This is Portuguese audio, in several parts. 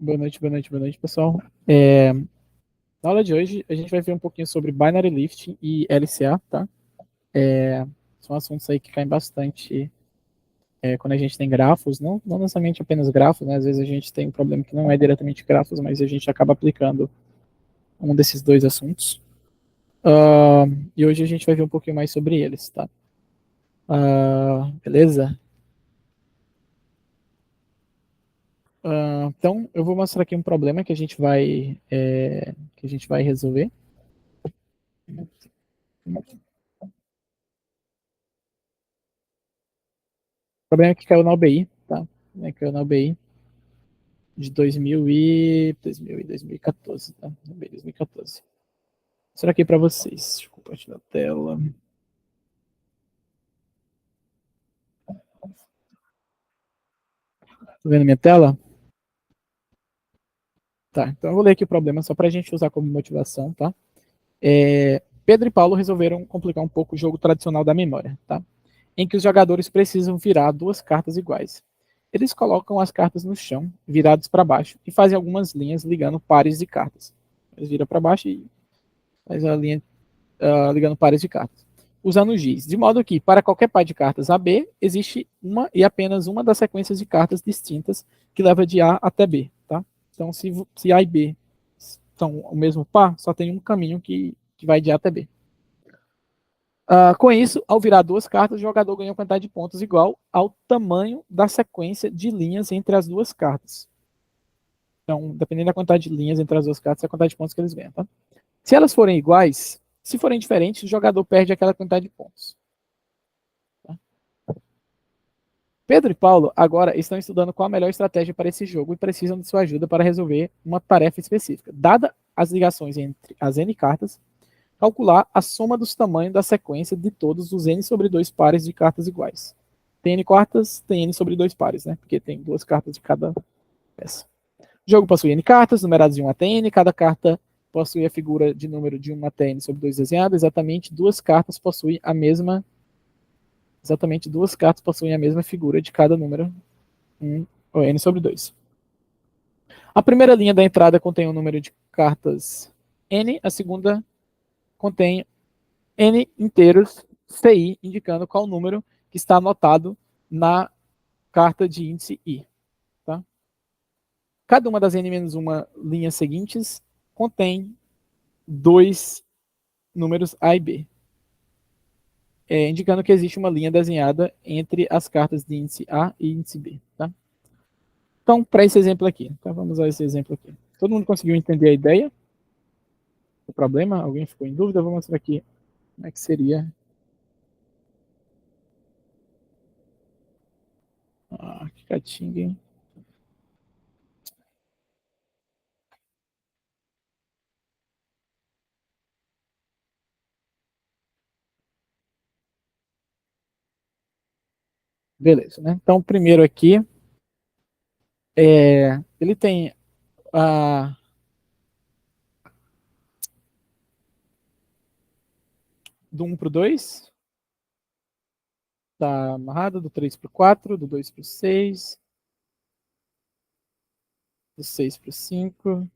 Boa noite, boa noite, boa noite, pessoal. Na aula de hoje, a gente vai ver um pouquinho sobre Binary Lifting e LCA, tá? São assuntos aí que caem bastante quando a gente tem grafos, não necessariamente apenas grafos, né? Às vezes a gente tem um problema que não é diretamente grafos, mas a gente acaba aplicando um desses dois assuntos. E hoje a gente vai ver um pouquinho mais sobre eles, tá? Beleza? Então, eu vou mostrar aqui um problema que a gente vai resolver. O problema é que caiu na UBI, tá? Caiu na UBI de 2014, tá? UBI 2014. Será que é para vocês? Deixa eu compartilhar a tela. Tá vendo minha tela? Tá, então eu vou ler aqui o problema só para a gente usar como motivação, tá? Pedro e Paulo resolveram complicar um pouco o jogo tradicional da memória, tá? Em que os jogadores precisam virar duas cartas iguais. Eles colocam as cartas no chão, viradas para baixo, e fazem algumas linhas ligando pares de cartas. Eles viram para baixo e faz a linha ligando pares de cartas, usando o giz, de modo que, para qualquer par de cartas AB, existe uma e apenas uma das sequências de cartas distintas que leva de A até B. Tá? Então, se A e B são o mesmo par, só tem um caminho que vai de A até B. Com isso, ao virar duas cartas, o jogador ganha uma quantidade de pontos igual ao tamanho da sequência de linhas entre as duas cartas. Então, dependendo da quantidade de linhas entre as duas cartas, é a quantidade de pontos que eles ganham. Tá? Se elas forem iguais, se forem diferentes, o jogador perde aquela quantidade de pontos. Tá? Pedro e Paulo agora estão estudando qual a melhor estratégia para esse jogo e precisam de sua ajuda para resolver uma tarefa específica. Dada as ligações entre as N cartas, calcular a soma dos tamanhos da sequência de todos os N sobre 2 pares de cartas iguais. Tem N cartas, tem N sobre 2 pares, né? Porque tem duas cartas de cada peça. O jogo possui N cartas, numeradas de 1 até N. Cada carta possui a figura de número de 1 até N sobre 2 desenhada. Exatamente duas cartas possuem a mesma figura de cada número 1 ou N sobre 2. A primeira linha da entrada contém o número de cartas N, a segunda contém N inteiros CI, indicando qual número que está anotado na carta de índice I. Tá? Cada uma das N-1 linhas seguintes contém dois números A e B, indicando que existe uma linha desenhada entre as cartas de índice A e índice B. Tá? Então, para esse exemplo aqui, então vamos usar esse exemplo aqui. Todo mundo conseguiu entender a ideia? O problema? Alguém ficou em dúvida? Eu vou mostrar aqui como é que seria. Que catinga, hein? Beleza, né? Então, primeiro aqui, ele tem a do 1 para o 2, tá amarrado, do 3 para o 4, do 2 para o 6, do 6 para o 5,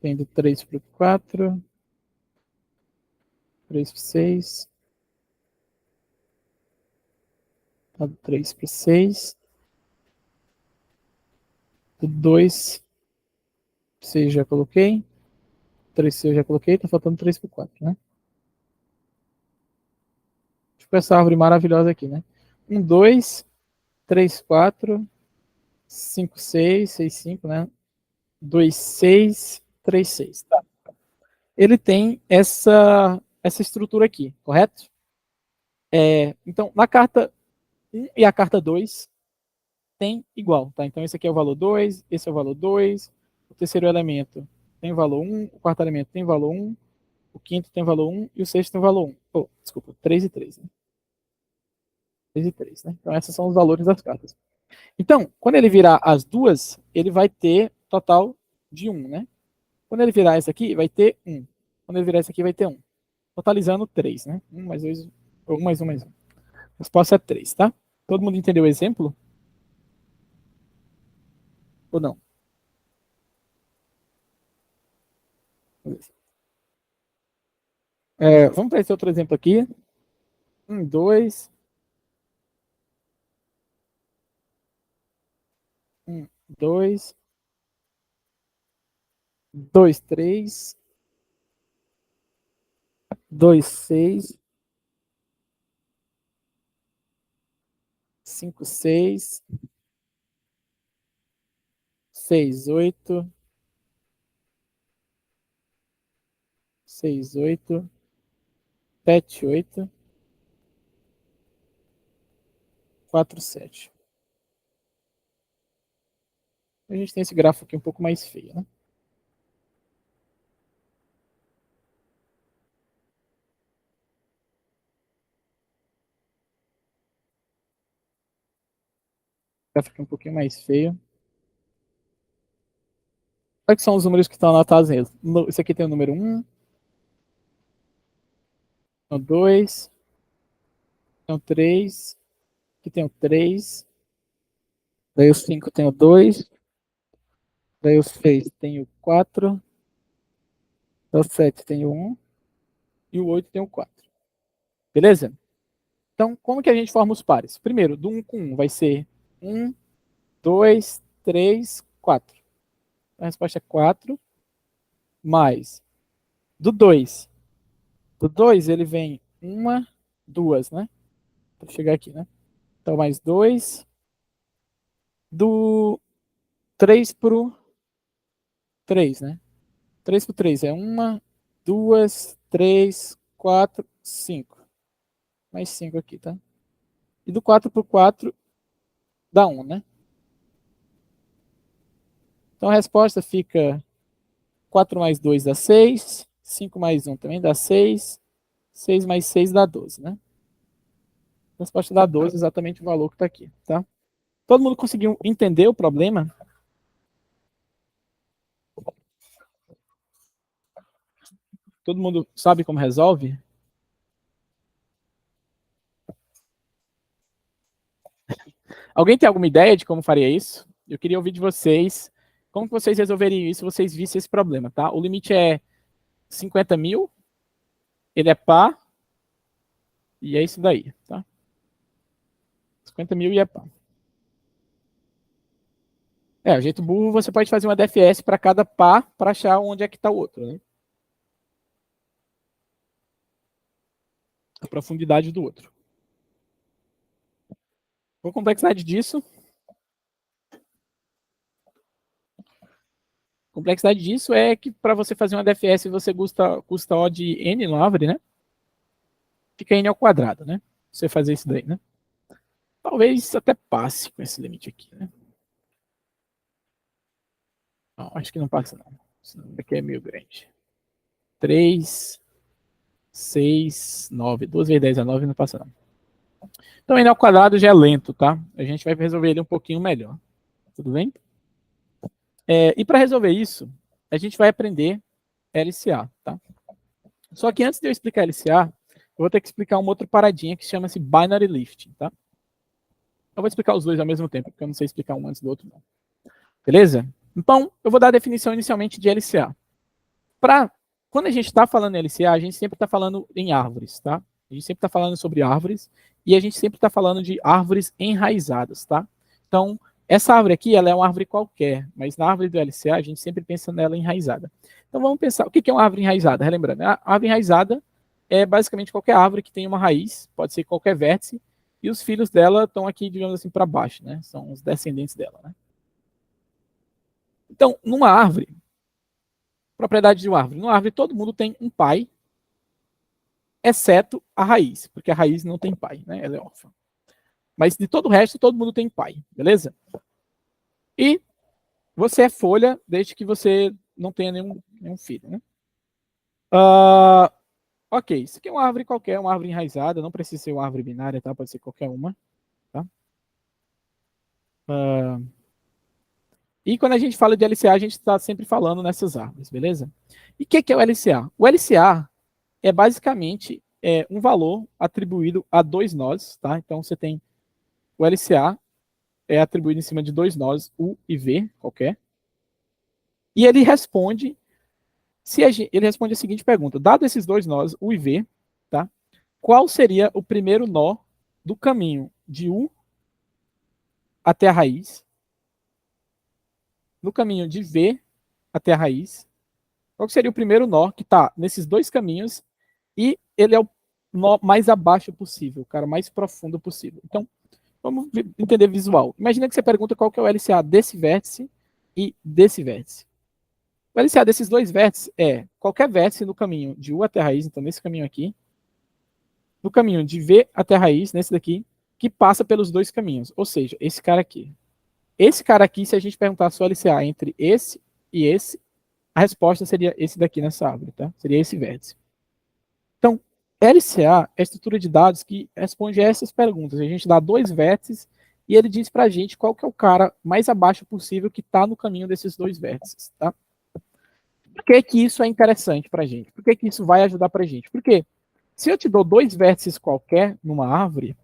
tem do 3 para o 4, 3 para o 6, tá do 3 para o 6, do 2 para o 6 já coloquei, 3 para o 6 já coloquei, tá faltando 3 para o 4, né? Tipo essa árvore maravilhosa aqui, né? 1, 2, 3, 4, 5, 6, 6, 5, né? 2, 6, 3, 6. Tá. Ele tem essa estrutura aqui, correto? Então, na carta 1 e a carta 2 tem igual, tá? Então, esse aqui é o valor 2, esse é o valor 2, o terceiro elemento tem valor 1, o quarto elemento tem valor 1, o quinto tem valor 1 e o sexto tem valor 1. Oh, desculpa, 3 e 3, né? 3 e 3, né? Então, esses são os valores das cartas. Então, quando ele virar as duas, ele vai ter total de 1, né? Quando ele virar essa aqui, vai ter 1. Quando ele virar essa aqui, vai ter 1. Totalizando 3, né? 1 mais 2, 1 mais 1 mais 1. A resposta é 3, tá? Todo mundo entendeu o exemplo? Ou não? Vamos para esse outro exemplo aqui. 2, 2, 2, 3, 2, 6, 5, 6, 6, 8, 6, 8, 7, 8, 4, 7. A gente tem esse gráfico aqui um pouco mais feio, né? Gráfico um pouquinho mais feio. Quais são os números que estão anotados neles? Esse aqui tem o número 1, o 2, tem o 3, aqui tem o 3, daí o 5 tem o 2, daí o 6 tem o 4, daí o 7 tem o 1 e o 8 tem o 4. Beleza? Então, como que a gente forma os pares? Primeiro, do 1 com 1 vai ser 1, 2, 3, 4. A resposta é 4, mais do 2. Do 2 ele vem 1, 2, né? Para chegar aqui, né? Então, mais 2. Do 3 pro 3, né? 3 pro 3 é 1, 2, 3, 4, 5. Mais 5 aqui, tá? E do 4 pro 4 dá 1, né? Então a resposta fica 4 mais 2 dá 6, 5 mais 1 também dá 6, 6 mais 6 dá 12, né? A resposta dá 12, exatamente o valor que está aqui, tá? Todo mundo conseguiu entender o problema? Todo mundo sabe como resolve? Alguém tem alguma ideia de como faria isso? Eu queria ouvir de vocês. Como que vocês resolveriam isso se vocês vissem esse problema, tá? O limite é 50 mil, ele é par, e é isso daí, tá? 50 mil e é par. O jeito burro, você pode fazer uma DFS para cada par para achar onde é que está o outro, né? A profundidade do outro. A complexidade disso é que para você fazer uma DFS você custa O de N no árvore, né? Fica N ao quadrado, né? Você fazer isso daí, né? Talvez até passe com esse limite aqui, né? Não, acho que não passa não. Isso aqui é meio grande. 3, 6, 9. 2 vezes 10 é 9, não passa não. Então N ao quadrado já é lento, tá? A gente vai resolver ele um pouquinho melhor. Tudo bem? E para resolver isso, a gente vai aprender LCA, tá? Só que antes de eu explicar LCA, eu vou ter que explicar uma outra paradinha que chama-se Binary Lifting, tá? Eu vou explicar os dois ao mesmo tempo, porque eu não sei explicar um antes do outro, não. Beleza? Então, eu vou dar a definição inicialmente de LCA. Quando a gente está falando em LCA, a gente sempre está falando em árvores, tá? A gente sempre está falando sobre árvores e a gente sempre está falando de árvores enraizadas, tá? Então, essa árvore aqui, ela é uma árvore qualquer, mas na árvore do LCA, a gente sempre pensa nela enraizada. Então, vamos pensar, o que é uma árvore enraizada? Relembrando, a árvore enraizada é basicamente qualquer árvore que tem uma raiz, pode ser qualquer vértice, e os filhos dela estão aqui, digamos assim, para baixo, né? São os descendentes dela, né? Então, numa árvore, propriedade de uma árvore. Numa árvore, todo mundo tem um pai, exceto a raiz, porque a raiz não tem pai, né? Ela é órfã. Mas de todo o resto, todo mundo tem pai, beleza? E você é folha desde que você não tenha nenhum filho, né? Ok, isso aqui é uma árvore qualquer, uma árvore enraizada, não precisa ser uma árvore binária, tá? Pode ser qualquer uma, tá? E quando a gente fala de LCA, a gente está sempre falando nessas árvores, beleza? E o que é o LCA? O LCA é basicamente um valor atribuído a dois nós, tá? Então você tem o LCA é atribuído em cima de dois nós, U e V, qualquer. E ele responde, ele responde a seguinte pergunta: dado esses dois nós, U e V, tá? Qual seria o primeiro nó do caminho de U até a raiz, no caminho de V até a raiz? Qual seria o primeiro nó que está nesses dois caminhos e ele é o nó mais abaixo possível, o cara mais profundo possível. Então, vamos entender visual. Imagina que você pergunta qual que é o LCA desse vértice e desse vértice. O LCA desses dois vértices é qualquer vértice no caminho de U até a raiz, então nesse caminho aqui, no caminho de V até a raiz, nesse daqui, que passa pelos dois caminhos, ou seja, esse cara aqui. Esse cara aqui, se a gente perguntasse o LCA entre esse e esse, a resposta seria esse daqui nessa árvore, tá? Seria esse vértice. Então, LCA é a estrutura de dados que responde a essas perguntas. A gente dá dois vértices e ele diz para a gente qual que é o cara mais abaixo possível que está no caminho desses dois vértices, tá? Por que que isso é interessante para a gente? Por que que isso vai ajudar para a gente? Porque se eu te dou dois vértices qualquer numa árvore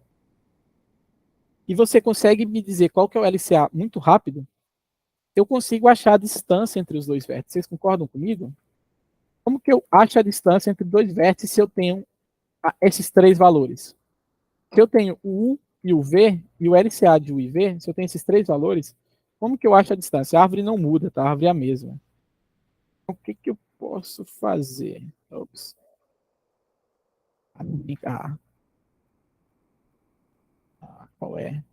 e você consegue me dizer qual que é o LCA muito rápido, eu consigo achar a distância entre os dois vértices. Vocês concordam comigo? Como que eu acho a distância entre dois vértices se eu tenho esses três valores? Se eu tenho o U e o V, e o LCA de U e V, se eu tenho esses três valores, como que eu acho a distância? A árvore não muda, tá? A árvore é a mesma. Então, o que que eu posso fazer? Ops. Qual é?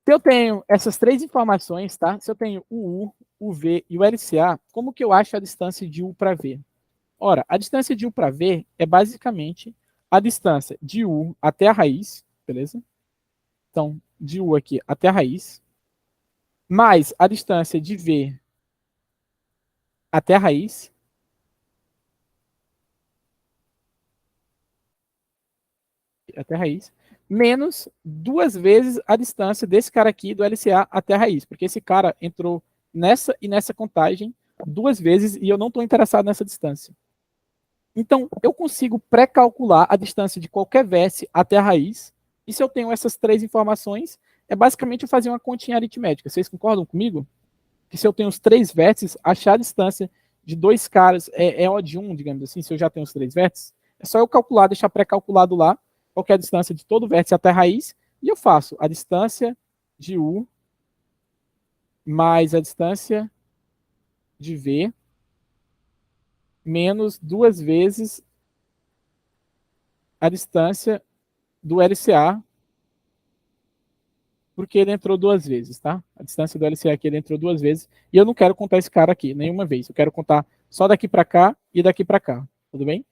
Se eu tenho essas três informações, tá? Se eu tenho o U, o V e o LCA, como que eu acho a distância de U para V? Ora, a distância de U para V é basicamente a distância de U até a raiz, beleza? Então, de U aqui até a raiz, mais a distância de V até a raiz, menos duas vezes a distância desse cara aqui do LCA até a raiz, porque esse cara entrou nessa e nessa contagem duas vezes e eu não estou interessado nessa distância. Então, eu consigo pré-calcular a distância de qualquer vértice até a raiz, e se eu tenho essas três informações, é basicamente eu fazer uma continha aritmética. Vocês concordam comigo? Que se eu tenho os três vértices, achar a distância de dois caras é O de 1, digamos assim, se eu já tenho os três vértices, é só eu calcular, deixar pré-calculado lá, qual é a distância de todo vértice até a raiz, e eu faço a distância de U mais a distância de V menos duas vezes a distância do LCA, porque ele entrou duas vezes, tá? A distância do LCA aqui, ele entrou duas vezes, e eu não quero contar esse cara aqui, nenhuma vez. Eu quero contar só daqui para cá e daqui para cá, tudo bem?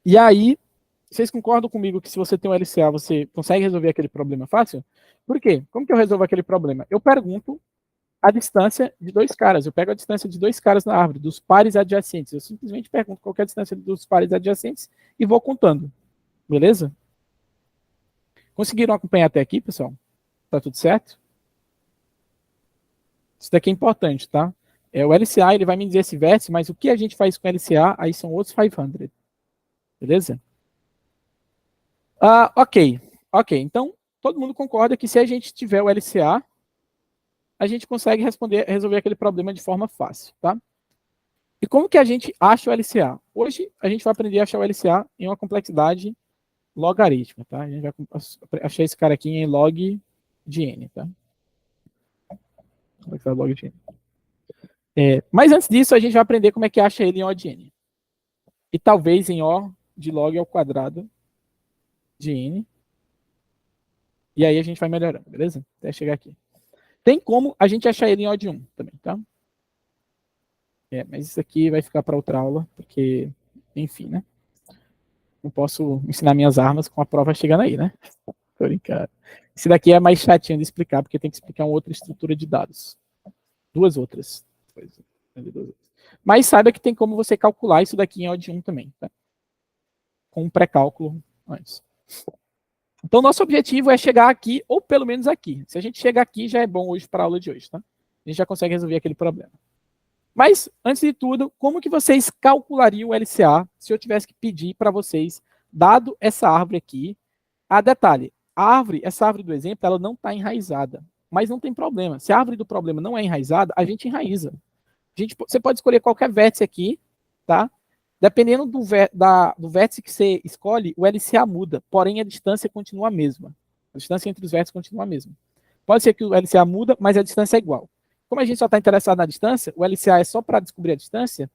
E aí, vocês concordam comigo que se você tem um LCA, você consegue resolver aquele problema fácil? Por quê? Como que eu resolvo aquele problema? Eu pergunto a distância de dois caras. Eu pego a distância de dois caras na árvore, dos pares adjacentes. Eu simplesmente pergunto qual é a distância dos pares adjacentes e vou contando. Beleza? Conseguiram acompanhar até aqui, pessoal? Tá tudo certo? Isso daqui é importante, tá? O LCA, ele vai me dizer esse vértice, mas o que a gente faz com o LCA, aí são outros 500. Beleza? Ok. Ok, então todo mundo concorda que se a gente tiver o LCA, a gente consegue resolver aquele problema de forma fácil, tá? E como que a gente acha o LCA? Hoje a gente vai aprender a achar o LCA em uma complexidade logarítmica, tá? A gente vai achar esse cara aqui em log de n, tá? Complexidade log de n. Mas antes disso, a gente vai aprender como é que acha ele em O de n. E talvez em O de log ao quadrado de n. E aí a gente vai melhorando, beleza? Até chegar aqui. Tem como a gente achar ele em O de 1 também, tá? Mas isso aqui vai ficar para outra aula, porque, enfim, né? Não posso ensinar minhas armas com a prova chegando aí, né? Tô brincando. Esse daqui é mais chatinho de explicar, porque tem que explicar uma outra estrutura de dados. Duas outras. Mas saiba que tem como você calcular isso daqui em O de 1 também, tá? Com um pré-cálculo antes. Então, nosso objetivo é chegar aqui, ou pelo menos aqui. Se a gente chegar aqui, já é bom hoje para a aula de hoje, tá? A gente já consegue resolver aquele problema. Mas, antes de tudo, como que vocês calculariam o LCA se eu tivesse que pedir para vocês, dado essa árvore aqui? Detalhe, essa árvore do exemplo, ela não está enraizada. Mas não tem problema. Se a árvore do problema não é enraizada, a gente enraiza. Você pode escolher qualquer vértice aqui, tá? Dependendo do vértice que você escolhe, o LCA muda, porém a distância continua a mesma. A distância entre os vértices continua a mesma. Pode ser que o LCA muda, mas a distância é igual. Como a gente só está interessado na distância, o LCA é só para descobrir a distância,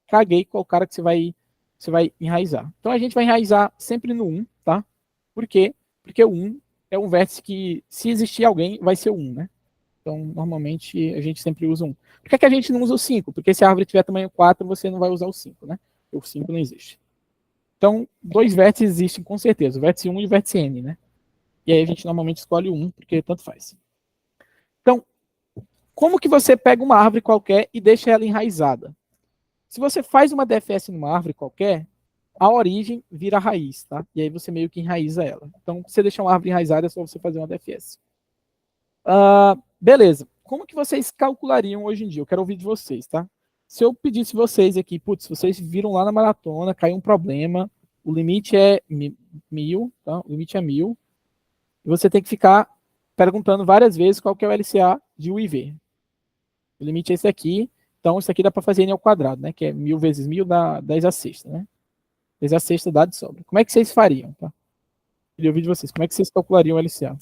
caguei qual cara que você vai enraizar. Então a gente vai enraizar sempre no 1, tá? Por quê? Porque o 1 é um vértice que, se existir alguém, vai ser o 1, né? Então, normalmente, a gente sempre usa 1. Por que a gente não usa o 5? Porque se a árvore tiver tamanho 4, você não vai usar o 5, né? O 5 não existe. Então, dois vértices existem com certeza, o vértice 1 e o vértice n, né? E aí a gente normalmente escolhe o 1, porque tanto faz. Então, como que você pega uma árvore qualquer e deixa ela enraizada? Se você faz uma DFS numa árvore qualquer, a origem vira a raiz, tá? E aí você meio que enraiza ela. Então, se você deixar uma árvore enraizada, é só você fazer uma DFS. Beleza. Como que vocês calculariam hoje em dia? Eu quero ouvir de vocês, tá? Se eu pedisse vocês aqui, putz, vocês viram lá na maratona, caiu um problema, o limite é 1000, tá? O limite é 1000. E você tem que ficar perguntando várias vezes qual que é o LCA de U e V. O limite é esse aqui, então isso aqui dá para fazer n ao quadrado, né? Que é 1000 vezes 1000 dá 10 a sexta, né? 10 a sexta dá de sobra. Como é que vocês fariam, tá? Queria ouvir de vocês. Como é que vocês calculariam o LCA?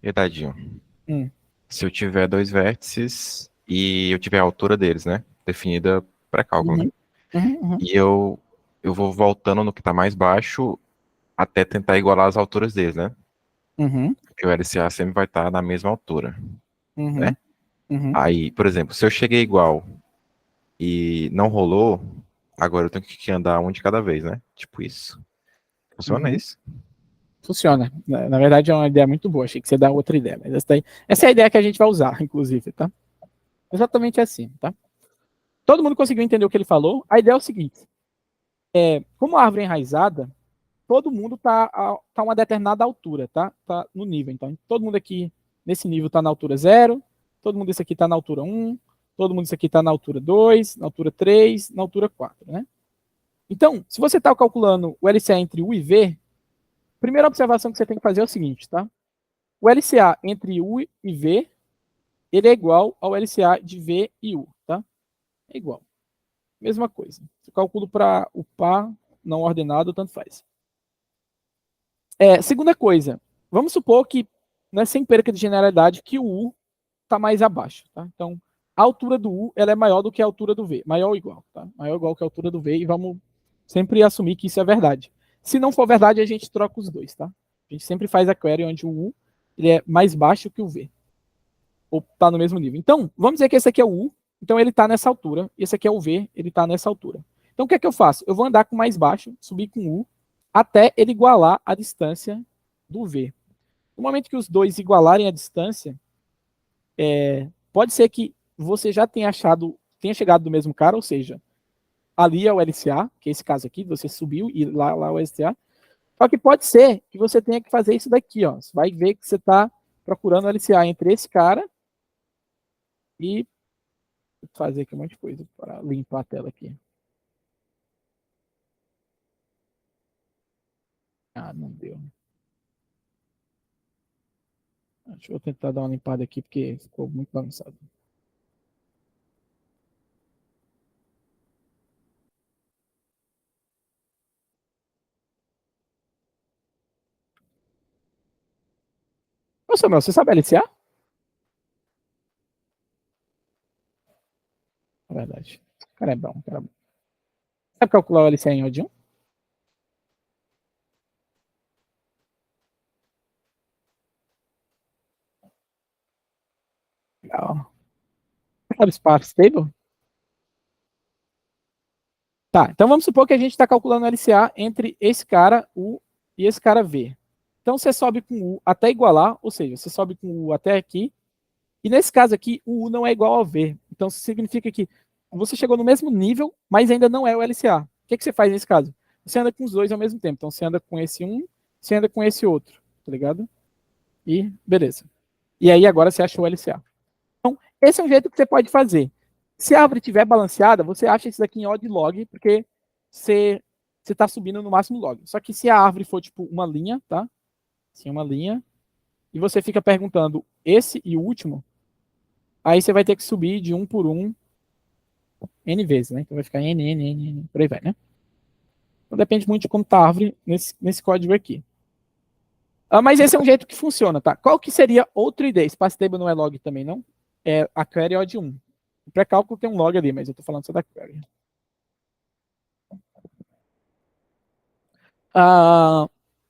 Verdadinho. Hum. Se eu tiver dois vértices e eu tiver a altura deles, né? Definida pré-cálculo, né? Uhum. E eu vou voltando no que tá mais baixo até tentar igualar as alturas deles, né? Uhum. Porque o LCA sempre vai estar na mesma altura, Uhum. né? Uhum. Aí, por exemplo, se eu cheguei igual e não rolou, agora eu tenho que andar um de cada vez, né? Tipo isso. Funciona Uhum. isso? Funciona. Na verdade, é uma ideia muito boa. Achei que você dá outra ideia. Mas essa é a ideia que a gente vai usar, inclusive, tá? Exatamente assim, tá? Todo mundo conseguiu entender o que ele falou? A ideia é o seguinte. Como a árvore é enraizada, todo mundo tá a uma determinada altura, tá? Tá no nível. Então, todo mundo aqui nesse nível tá na altura 0, todo mundo esse aqui tá na altura 1, todo mundo esse aqui tá na altura 2, na altura 3, na altura 4, né? Então, se você está calculando o LCA entre U e V, a primeira observação que você tem que fazer é o seguinte, tá? O LCA entre U e V, ele é igual ao LCA de V e U, tá? É igual. Mesma coisa. Se eu calculo para o par não ordenado, tanto faz. Segunda coisa, vamos supor que, né, sem perca de generalidade, que o U está mais abaixo, tá? Então, a altura do U ela é maior do que a altura do V. Maior ou igual, tá? Maior ou igual que a altura do V, e vamos sempre assumir que isso é verdade. Se não for verdade, a gente troca os dois, tá? A gente sempre faz a query onde o U ele é mais baixo que o V. Ou está no mesmo nível. Então, vamos dizer que esse aqui é o U, então ele está nessa altura, e esse aqui é o V, ele está nessa altura. Então, o que é que eu faço? Eu vou andar com mais baixo, subir com U, até ele igualar a distância do V. No momento que os dois igualarem a distância, pode ser que você já tenha chegado do mesmo cara, ou seja, ali é o LCA, que é esse caso aqui, você subiu e lá é o LCA. Só que pode ser que você tenha que fazer isso daqui, ó. Você vai ver que você está procurando o LCA entre esse cara e vou fazer aqui um monte de coisa para limpar a tela aqui. Não deu. Deixa eu tentar dar uma limpada aqui, porque ficou muito bagunçado. Ô, Samuel, você sabe LCA? É verdade. O cara é bom, cara é bom. Sabe calcular o LCA em Odium? Legal. Sabe Sparse Stable? Tá, então vamos supor que a gente está calculando o LCA entre esse cara, U, e esse cara V. Então você sobe com U até igualar, ou seja, você sobe com U até aqui, e nesse caso aqui, o U não é igual ao V. Então isso significa que você chegou no mesmo nível, mas ainda não é o LCA. O que você faz nesse caso? Você anda com os dois ao mesmo tempo. Então você anda com esse um, você anda com esse outro, tá ligado? E beleza. E aí agora você achou o LCA. Então, esse é um jeito que você pode fazer. Se a árvore estiver balanceada, você acha isso daqui em odd log, porque você está subindo no máximo log. Só que se a árvore for tipo uma linha, tá? Assim, uma linha, e você fica perguntando esse e o último, aí você vai ter que subir de um por um N vezes, né? Então vai ficar N, por aí vai, né? Então depende muito de como tá a árvore nesse código aqui. Mas esse é um jeito que funciona, tá? Qual que seria outra ideia? Space Table não é log também, não? É a query odd 1. O pré-cálculo tem um log ali, mas eu tô falando só da query.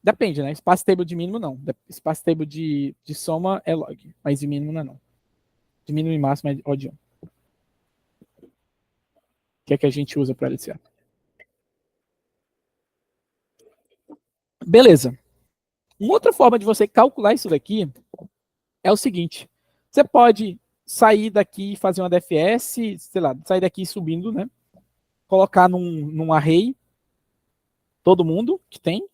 Depende, né? Space Table de mínimo não. Space Table de soma é log, mas de mínimo não é não. De mínimo e máximo é odd 1. Que é que a gente usa para LCA. Beleza. Uma outra forma de você calcular isso daqui é o seguinte. Você pode sair daqui e fazer uma DFS, sei lá, sair daqui subindo, né? Colocar num array todo mundo que tem,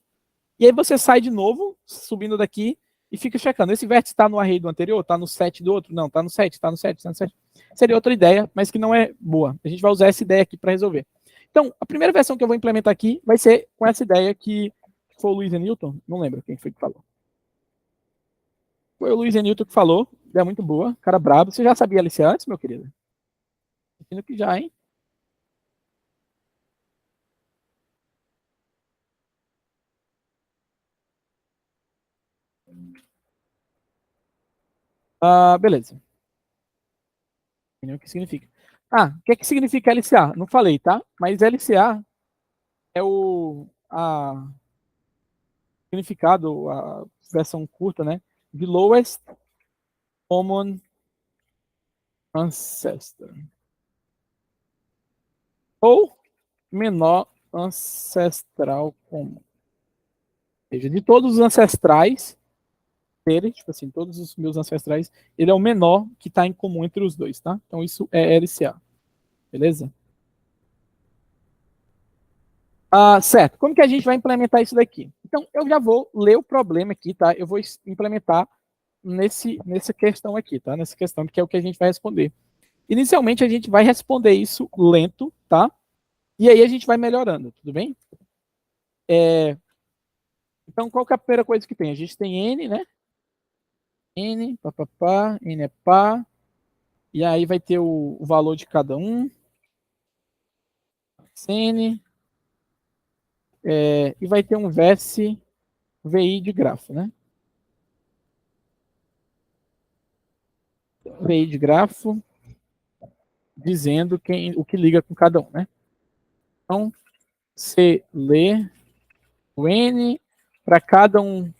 e aí você sai de novo, subindo daqui, e fica checando. Esse vértice está no array do anterior? Está no set do outro? Não, está no set, está no set, está no set. Seria outra ideia, mas que não é boa. A gente vai usar essa ideia aqui para resolver. Então, a primeira versão que eu vou implementar aqui vai ser com essa ideia que foi o Luiz Newton, não lembro quem foi que falou. Foi o Luiz Newton que falou, ideia muito boa, cara brabo. Você já sabia Alice antes, meu querido? Entendo que já, hein? Beleza. Entendeu o que significa. O que é que significa LCA? Não falei, tá? Mas LCA é o significado, a versão curta, né? De Lowest Common Ancestor. Ou menor ancestral comum. Ou seja, de todos os ancestrais dele, tipo assim, todos os meus ancestrais, ele é o menor que está em comum entre os dois, tá? Então isso é LCA. Beleza? Certo. Como que a gente vai implementar isso daqui? Então, eu já vou ler o problema aqui, tá? Eu vou implementar nessa questão aqui, tá? Nessa questão que é o que a gente vai responder. Inicialmente, a gente vai responder isso lento, tá? E aí a gente vai melhorando, tudo bem? Então, qual que é a primeira coisa que tem? A gente tem N, né? N, papapá, N é pá. E aí vai ter o valor de cada um. N. E vai ter um vértice VI de grafo, né? VI de grafo dizendo o que liga com cada um, né? Então, você lê o N para cada um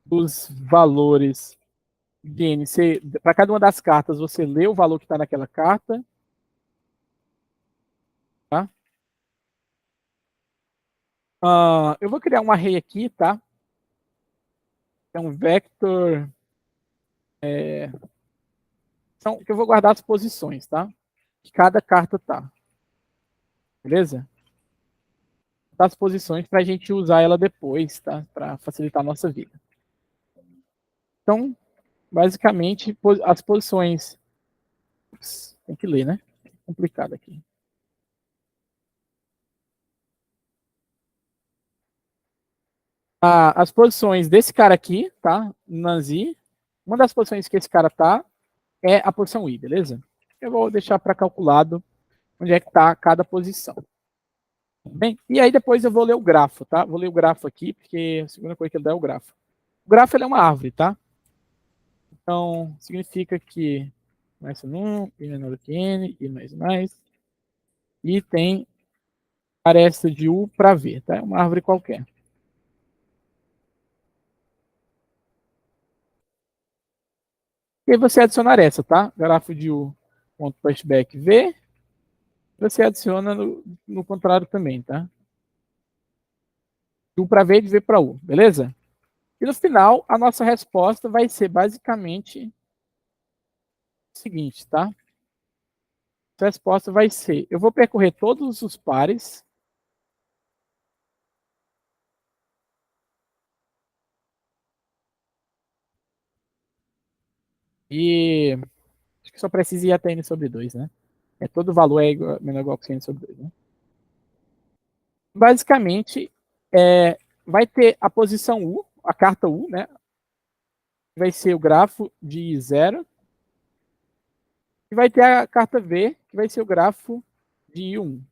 dos valores de N. Para cada uma das cartas, você lê o valor que está naquela carta. Tá? Eu vou criar um array aqui, tá? É um vector. Que eu vou guardar as posições, tá? Que cada carta tá. Beleza? As posições para a gente usar ela depois, tá? Para facilitar a nossa vida. Então, basicamente, as posições. Ups, tem que ler, né? É complicado aqui. As posições desse cara aqui, tá? Nanzi. Uma das posições que esse cara tá é a posição I, beleza? Eu vou deixar para calculado onde é que tá cada posição. Bem, e aí depois eu vou ler o grafo, tá? Vou ler o grafo aqui, porque a segunda coisa que ele dá é o grafo. O grafo ele é uma árvore, tá? Então, significa que começa no I menor do que N, I mais, e tem aresta de U para V, tá? É uma árvore qualquer. E aí você adiciona aresta, tá? Grafo de U, ponto flashback V, você adiciona no contrário também, tá? De U para V e de V para U, beleza? E no final, a nossa resposta vai ser basicamente o seguinte, tá? A resposta vai ser, eu vou percorrer todos os pares e acho que só precisa ir até N sobre 2, né? Todo valor é menor ou igual que 100 sobre 2. Né? Basicamente, vai ter a posição U, a carta U, né? Vai ser o grafo de 0. E vai ter a carta V, que vai ser o grafo de 1.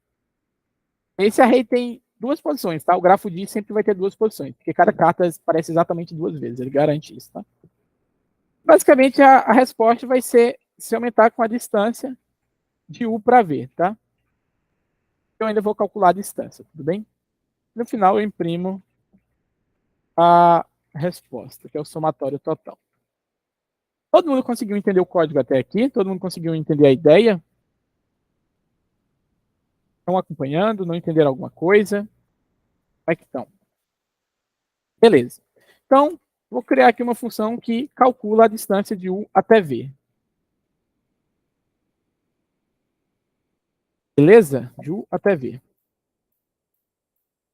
Esse array tem duas posições, tá? O grafo de sempre vai ter duas posições, porque cada carta aparece exatamente duas vezes, ele garante isso, tá? Basicamente, a resposta vai ser se aumentar com a distância de U para V, tá? Eu ainda vou calcular a distância, tudo bem? No final, eu imprimo a resposta, que é o somatório total. Todo mundo conseguiu entender o código até aqui? Todo mundo conseguiu entender a ideia? Estão acompanhando? Não entenderam alguma coisa? Como é que estão? Beleza. Então, vou criar aqui uma função que calcula a distância de U até V. Beleza? De U até V.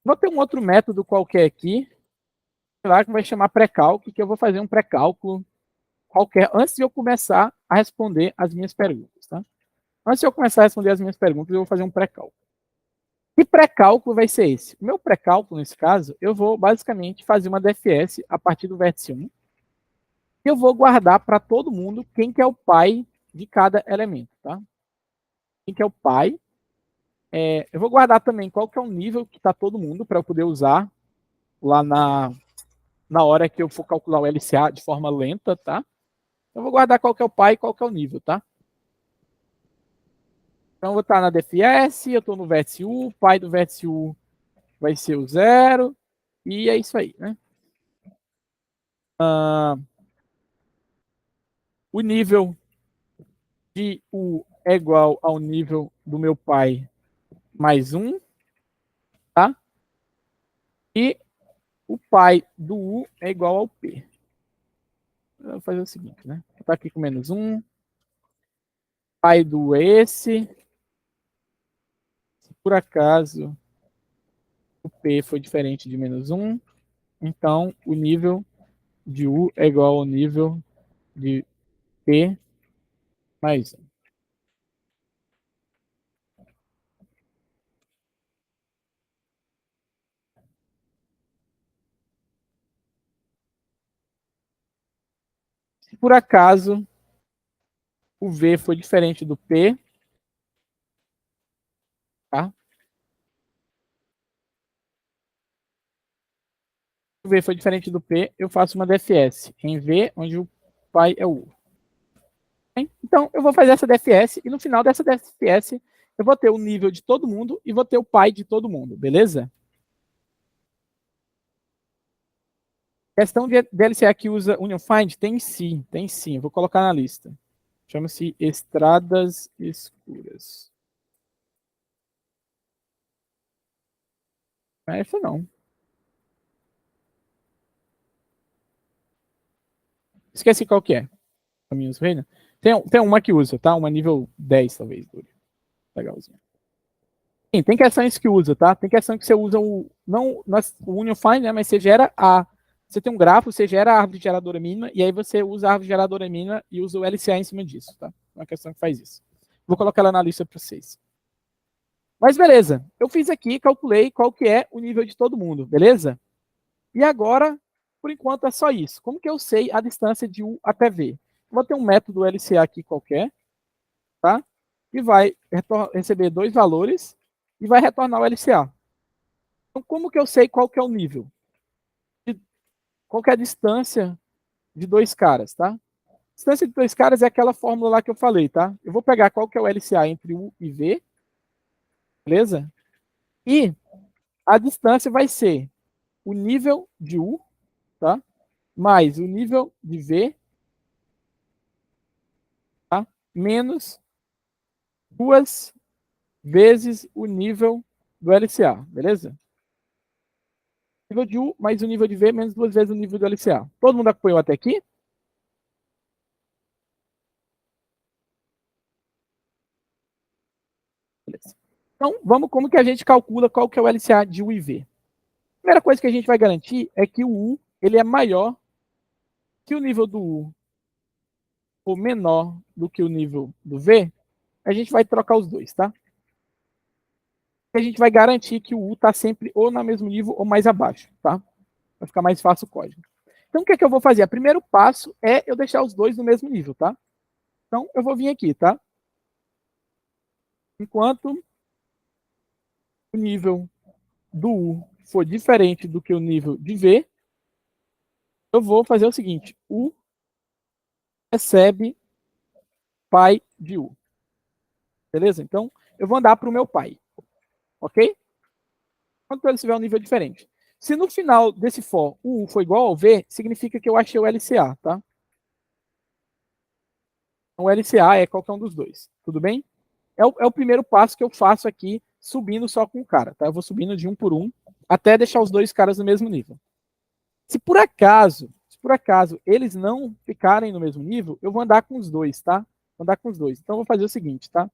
Vou ter um outro método qualquer aqui, lá que vai chamar pré-cálculo, que eu vou fazer um pré-cálculo qualquer antes de eu começar a responder as minhas perguntas. Tá? Antes de eu começar a responder as minhas perguntas, eu vou fazer um pré-cálculo. Que pré-cálculo vai ser esse? O meu pré-cálculo, nesse caso, eu vou basicamente fazer uma DFS a partir do vértice 1. E eu vou guardar para todo mundo quem que é o pai de cada elemento. Tá? Quem que é o pai. Eu vou guardar também qual que é o nível que está todo mundo para eu poder usar lá na hora que eu for calcular o LCA de forma lenta, tá? Eu vou guardar qual que é o pai e qual que é o nível, tá? Então, eu vou estar na DFS, eu estou no vértice U, o pai do vértice U vai ser o 0, e é isso aí, né? O nível de U é igual ao nível do meu pai mais 1, tá? E o pai do U é igual ao P. Eu vou fazer o seguinte, né? Vou estar aqui com menos 1. Pai do U é esse. Se por acaso o P foi diferente de menos 1, então o nível de U é igual ao nível de P mais 1. Se por acaso o V foi diferente do P, tá? Se o V foi diferente do P, eu faço uma DFS em V, onde o pai é o U. Então, eu vou fazer essa DFS e no final dessa DFS eu vou ter o nível de todo mundo e vou ter o pai de todo mundo, beleza? Questão de LCA que usa Union Find? Tem sim, tem sim. Eu vou colocar na lista. Chama-se Estradas Escuras. Não é essa não. Esqueci qual que é. Caminhos Reina. Tem uma que usa, tá? Uma nível 10, talvez. Legalzinho. Sim, tem questões que usa, tá? Tem questão que você usa não o Union Find, né? Mas você gera você tem um grafo, você gera a árvore geradora mínima, e aí você usa a árvore geradora mínima e usa o LCA em cima disso, tá? É uma questão que faz isso. Vou colocar ela na lista para vocês. Mas beleza, eu fiz aqui, calculei qual que é o nível de todo mundo, beleza? E agora, por enquanto, é só isso. Como que eu sei a distância de U até V? Vou ter um método LCA aqui qualquer, tá? Que vai receber dois valores e vai retornar o LCA. Então, como que eu sei qual que é o nível? Qual que é a distância de dois caras, tá? Distância de dois caras é aquela fórmula lá que eu falei, tá? Eu vou pegar qual que é o LCA entre U e V, beleza? E a distância vai ser o nível de U, tá? Mais o nível de V, tá? Menos 2 vezes o nível do LCA, beleza? Nível de U mais o nível de V menos 2 vezes o nível do LCA. Todo mundo acompanhou até aqui? Beleza. Então, vamos como que a gente calcula qual que é o LCA de U e V. A primeira coisa que a gente vai garantir é que o U ele é maior que o nível do U ou menor do que o nível do V, a gente vai trocar os dois, tá? A gente vai garantir que o U está sempre ou no mesmo nível ou mais abaixo, tá? Vai ficar mais fácil o código. Então, o que é que eu vou fazer? O primeiro passo é eu deixar os dois no mesmo nível, tá? Então, eu vou vir aqui, tá? Enquanto o nível do U for diferente do que o nível de V, eu vou fazer o seguinte: U recebe pai de U. Beleza? Então, eu vou andar para o meu pai. Ok? Quando ele tiver um nível diferente. Se no final desse for o U for igual ao V, significa que eu achei o LCA, tá? Então, o LCA é qualquer um dos dois. Tudo bem? É o primeiro passo que eu faço aqui, subindo só com o cara, tá? Eu vou subindo de um por um, até deixar os dois caras no mesmo nível. Se por acaso eles não ficarem no mesmo nível, eu vou andar com os dois, tá? Vou andar com os dois. Então, eu vou fazer o seguinte, tá?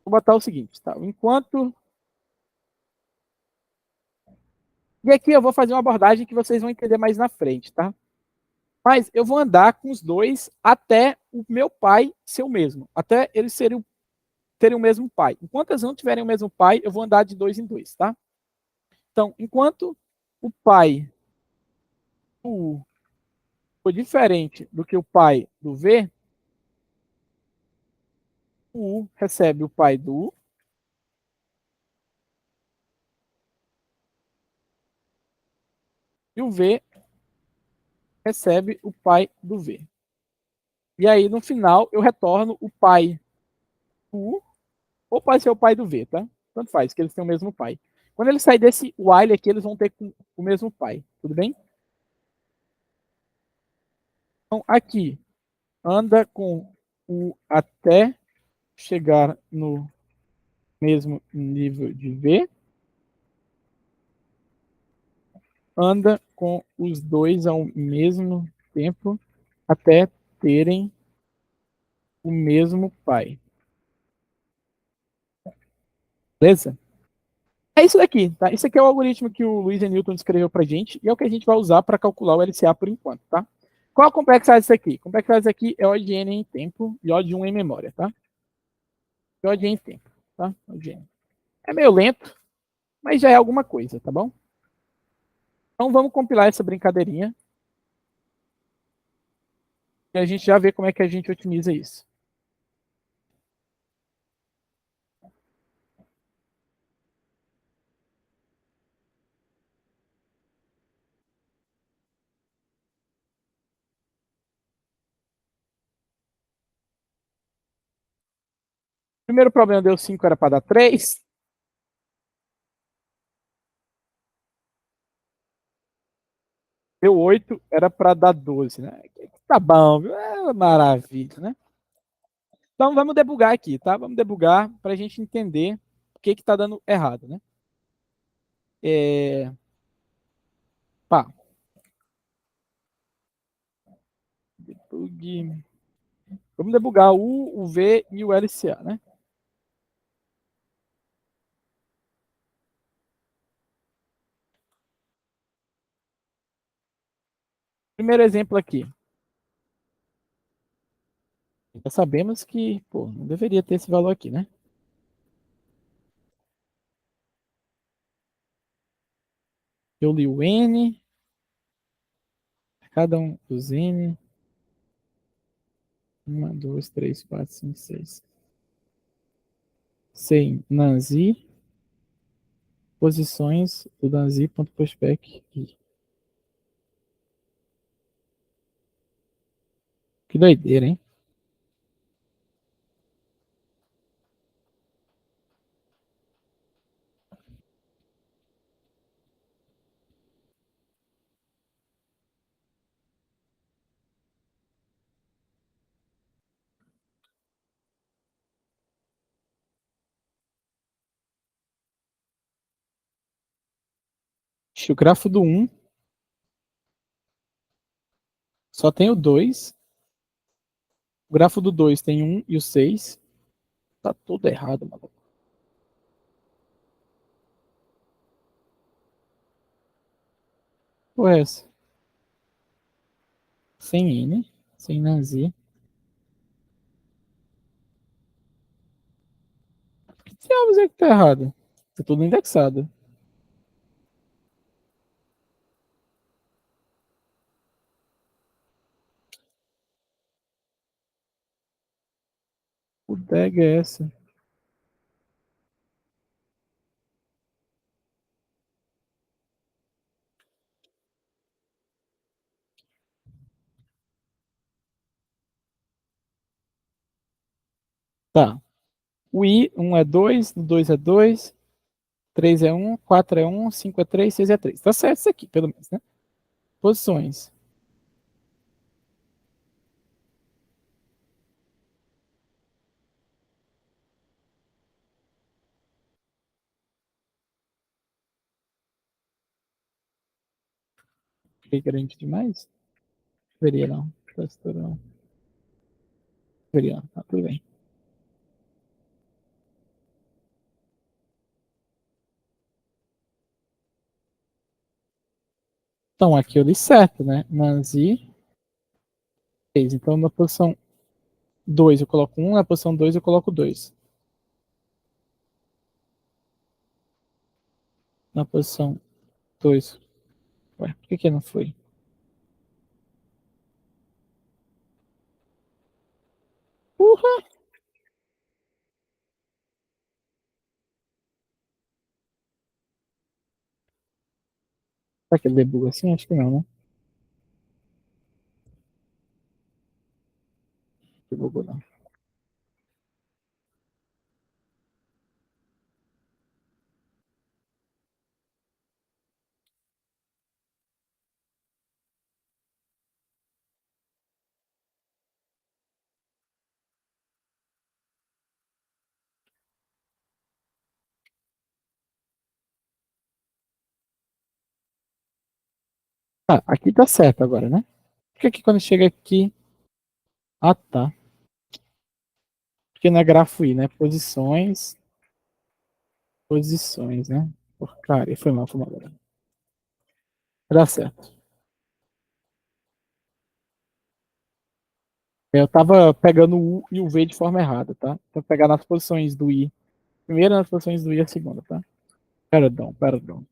Vou botar o seguinte, tá? Enquanto... E aqui eu vou fazer uma abordagem que vocês vão entender mais na frente, tá? Mas eu vou andar com os dois até o meu pai ser o mesmo. Até eles terem o mesmo pai. Enquanto eles não tiverem o mesmo pai, eu vou andar de dois em dois, tá? Então, enquanto o pai do U for diferente do que o pai do V, o U recebe o pai do U e o V recebe o pai do V. E aí, no final, eu retorno o pai do U, ou pode ser o pai do V, tá? Tanto faz, que eles têm o mesmo pai. Quando eles saírem desse while aqui, eles vão ter o mesmo pai, tudo bem? Então, aqui, anda com o até chegar no mesmo nível de V, anda com os dois ao mesmo tempo até terem o mesmo pai. Beleza? É isso daqui, tá? Isso aqui é o algoritmo que o Lewis Hamilton descreveu pra gente e é o que a gente vai usar para calcular o LCA por enquanto, tá? Qual a complexidade disso aqui? A complexidade disso aqui é O de N em tempo e O de 1 em memória, tá? O de N em tempo, tá? O de N. É meio lento, mas já é alguma coisa, tá bom? Então vamos compilar essa brincadeirinha e a gente já vê como é que a gente otimiza isso. Primeiro problema deu 5, era para dar 3. Deu 8, era para dar 12, né? Tá bom, viu? É maravilha, né? Então vamos debugar aqui, tá? Vamos debugar para a gente entender o que está dando errado, né? Pá, debug. Vamos debugar o V e o LCA, né? Primeiro exemplo aqui. Já sabemos que, pô, não deveria ter esse valor aqui, né? Eu li o N, cada um dos N. 1, 2, 3, 4, 5, 6. Sem Nanzi, posições do Nanzi.prospect. Que doideira, hein? O grafo do 1 só tem o 2. O grafo do 2 tem 1 e o 6. Tá tudo errado, mano. Qual é essa? Sem N, sem Nanzi. Se a é que tá errado. Tá tudo indexado. O tag é essa. Tá. O I, 1 é 2, 2 é 2, 3 é 1, 4 é 1, 5 é 3, 6 é 3. Tá certo isso aqui, pelo menos, né? Posições. Fiquei grande demais? Deveria não. Pastor não. Deveria não. Tá, tudo bem. Então, aqui eu li certo, né? Nanzi, 3. Então, na posição 2 eu coloco 1, na posição 2 eu coloco 2. Na posição 2. Ué, por que não foi? Porra! Será que ele debuga assim? Acho que não, né? Debugou não. Ah, aqui tá certo agora, né? Por que quando chega aqui. Ah, tá. Porque não é grafo I, né? Posições. Posições, né? Porcaria, foi mal, foi mal. Vai dar certo. Eu tava pegando o U e o V de forma errada, tá? Então pegar nas posições do I. Primeira nas posições do I a segunda, tá? Perdão, perdão.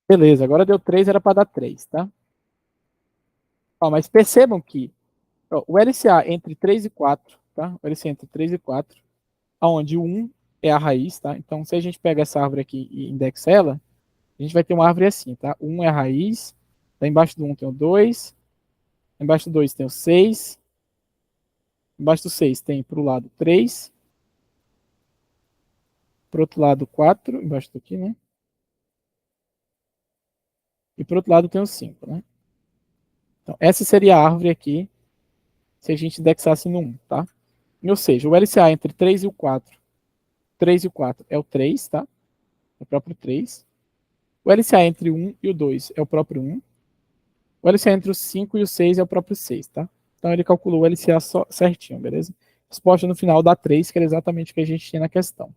Beleza, agora deu 3, era para dar 3, tá? Ó, mas percebam que ó, o LCA entre 3 e 4, tá? O LCA entre 3 e 4, onde o 1 é a raiz, tá? Então, se a gente pega essa árvore aqui e indexa ela, a gente vai ter uma árvore assim, tá? O 1 é a raiz, lá embaixo do 1 tem o 2, embaixo do 2 tem o 6, embaixo do 6 tem pro lado 3, pro outro lado 4, embaixo do aqui, né? E pro outro lado tem o 5, né? Então, essa seria a árvore aqui, se a gente indexasse no 1, tá? Ou seja, o LCA entre 3 e o 4, 3 e o 4 é o 3, tá? É o próprio 3. O LCA entre o 1 e o 2 é o próprio 1. O LCA entre o 5 e o 6 é o próprio 6, tá? Então ele calculou o LCA só, certinho, beleza? Resposta no final dá 3, que era exatamente o que a gente tinha na questão.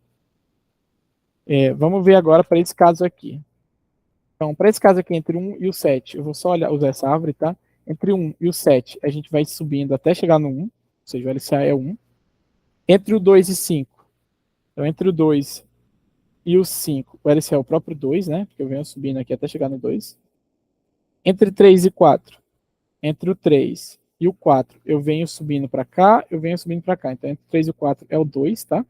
Vamos ver agora para esse caso aqui. Então, para esse caso aqui, entre 1 e o 7, eu vou só usar essa árvore, tá? Entre 1 e o 7, a gente vai subindo até chegar no 1, ou seja, o LCA é 1. Entre o 2 e 5, então entre o 2 e o 5, o LCA é o próprio 2, né? Porque eu venho subindo aqui até chegar no 2. Entre 3 e 4, entre o 3 e o 4, eu venho subindo para cá, eu venho subindo para cá. Então, entre o 3 e o 4 é o 2, tá?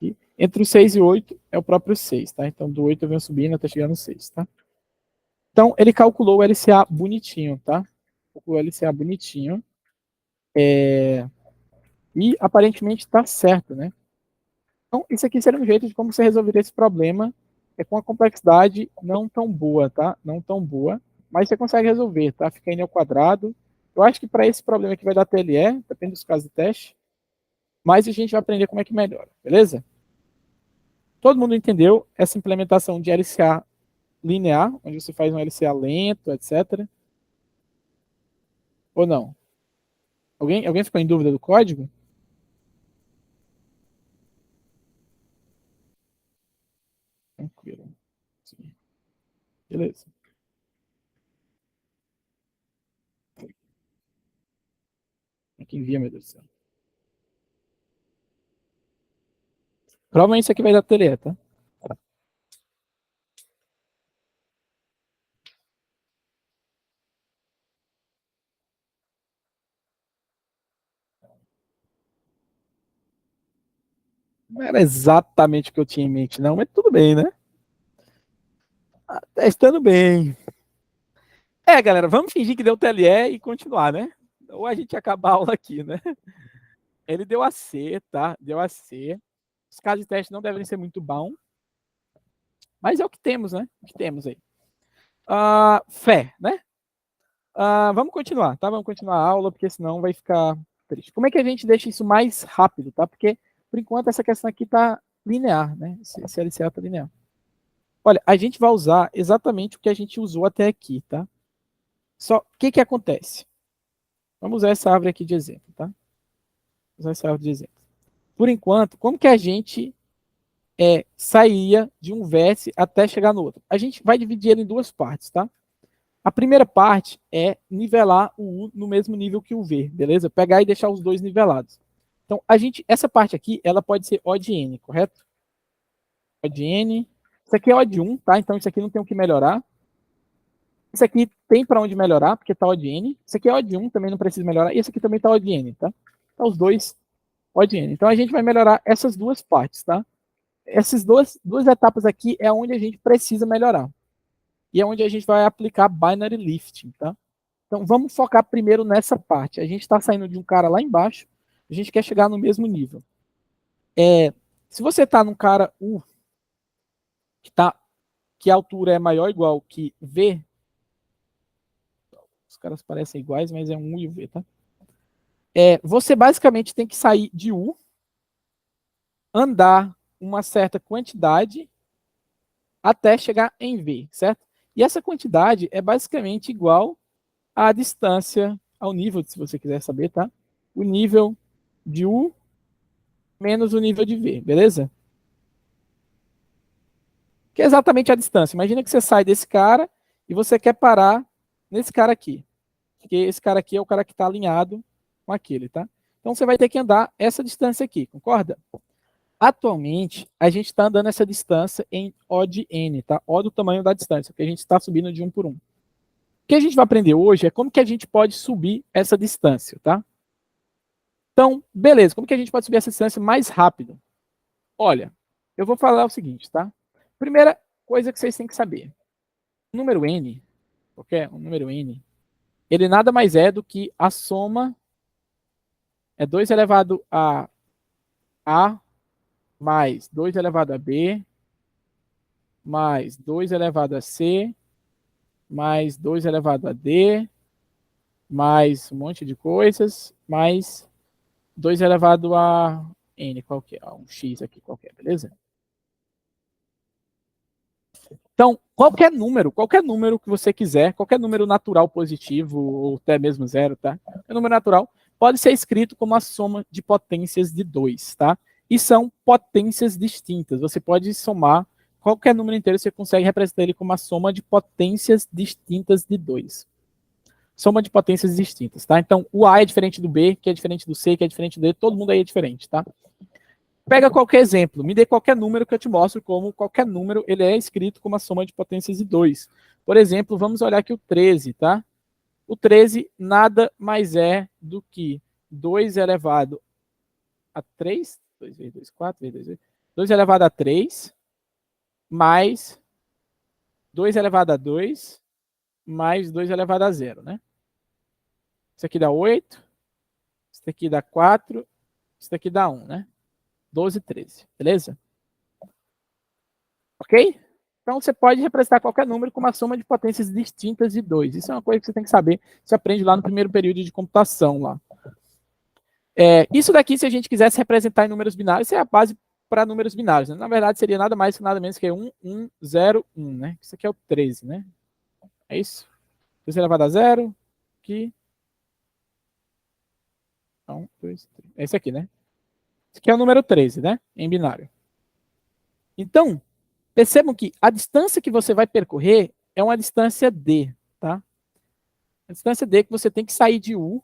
E entre o 6 e o 8 é o próprio 6, tá? Então, do 8 eu venho subindo até chegar no 6, tá? Então, ele calculou o LCA bonitinho, tá? Calculou o LCA bonitinho. E, aparentemente, está certo, né? Então, isso aqui seria um jeito de como você resolveria esse problema com a complexidade não tão boa, tá? Não tão boa, mas você consegue resolver, tá? Fica n ao quadrado. Eu acho que para esse problema aqui vai dar TLE, depende dos casos de teste, mas a gente vai aprender como é que melhora, beleza? Todo mundo entendeu essa implementação de LCA linear, onde você faz um LCA lento, etc. Ou não? Alguém ficou em dúvida do código? Tranquilo. Sim. Beleza. é que envia, meu Deus do céu? Provavelmente isso aqui vai dar TLE, tá? Não era exatamente o que eu tinha em mente, não, mas tudo bem, né? Testando bem. Galera, vamos fingir que deu TLE e continuar, né? Ou a gente acaba a aula aqui, né? Ele deu a C, tá? Deu a C. Os casos de teste não devem ser muito bons, mas é o que temos, né? O que temos aí. Fé, né? Vamos continuar, tá? Vamos continuar a aula, porque senão vai ficar triste. Como é que a gente deixa isso mais rápido, tá? Porque, por enquanto, essa questão aqui tá linear, né? Esse LCA tá linear. Olha, a gente vai usar exatamente o que a gente usou até aqui, tá? Só, o que que acontece? Vamos usar essa árvore aqui de exemplo, tá? Usar essa árvore de exemplo. Por enquanto, como que a gente sairia de um vértice até chegar no outro? A gente vai dividir ele em duas partes, tá? A primeira parte é nivelar o U no mesmo nível que o V, beleza? Pegar e deixar os dois nivelados. Então, essa parte aqui, ela pode ser O de N, correto? O de N. Isso aqui é O de 1, tá? Então, isso aqui não tem o que melhorar. Isso aqui tem para onde melhorar, porque tá O de N. Isso aqui é O de 1, também não precisa melhorar. E esse aqui também tá O de N, tá? Tá os dois O de N. Então, a gente vai melhorar essas duas partes, tá? Essas duas etapas aqui é onde a gente precisa melhorar. E é onde a gente vai aplicar binary lifting, tá? Então, vamos focar primeiro nessa parte. A gente está saindo de um cara lá embaixo, a gente quer chegar no mesmo nível. Se você está num cara U, que a altura é maior ou igual que V, os caras parecem iguais, mas é um U e o V, tá? Você basicamente tem que sair de U, andar uma certa quantidade até chegar em V, certo? E essa quantidade é basicamente igual à distância, ao nível, se você quiser saber, tá? O nível de U menos o nível de V, beleza? Que é exatamente a distância. Imagina que você sai desse cara e você quer parar nesse cara aqui. Porque esse cara aqui é o cara que está alinhado com aquele, tá? Então você vai ter que andar essa distância aqui, concorda? Atualmente, a gente está andando essa distância em O de N, tá? O do tamanho da distância, porque a gente está subindo de um por um. O que a gente vai aprender hoje é como que a gente pode subir essa distância, tá? Então, beleza, como que a gente pode subir essa distância mais rápido? Olha, eu vou falar o seguinte, tá? Primeira coisa que vocês têm que saber. O número N, o número N, ele nada mais é do que a soma 2 elevado a mais 2 elevado a B mais 2 elevado a C mais 2 elevado a D mais um monte de coisas mais 2 elevado a N qualquer, um X aqui qualquer, beleza? Então, qualquer número que você quiser, qualquer número natural positivo, ou até mesmo zero, tá? Qualquer número natural pode ser escrito como a soma de potências de 2, tá? E são potências distintas. Você pode somar qualquer número inteiro, você consegue representar ele como a soma de potências distintas de 2. Soma de potências distintas, tá? Então, o A é diferente do B, que é diferente do C, que é diferente do D, todo mundo aí é diferente, tá? Pega qualquer exemplo, me dê qualquer número que eu te mostro como qualquer número ele é escrito como a soma de potências de 2. Por exemplo, vamos olhar aqui o 13, tá? O 13 nada mais é do que 2 elevado a 3, 2 vezes 2, 4 vezes 2, 2 elevado a 3, mais 2 elevado a 2, mais 2 elevado a 0, né? Isso aqui dá 8, isso aqui dá 4, isso aqui dá 1, né? 12, 13, beleza? Ok? Então você pode representar qualquer número com uma soma de potências distintas de 2. Isso é uma coisa que você tem que saber. Você aprende lá no primeiro período de computação lá. Isso daqui, se a gente quisesse representar em números binários, isso é a base para números binários. Né? Na verdade, seria nada mais que nada menos que 1, 1, 0, 1. Né? Isso aqui é o 13, né? É isso? 2 elevado a 0. Aqui. 1, 2, 3. É esse aqui, né? Esse aqui é o número 13, né? Em binário. Então, percebam que a distância que você vai percorrer é uma distância D, tá? A distância D que você tem que sair de U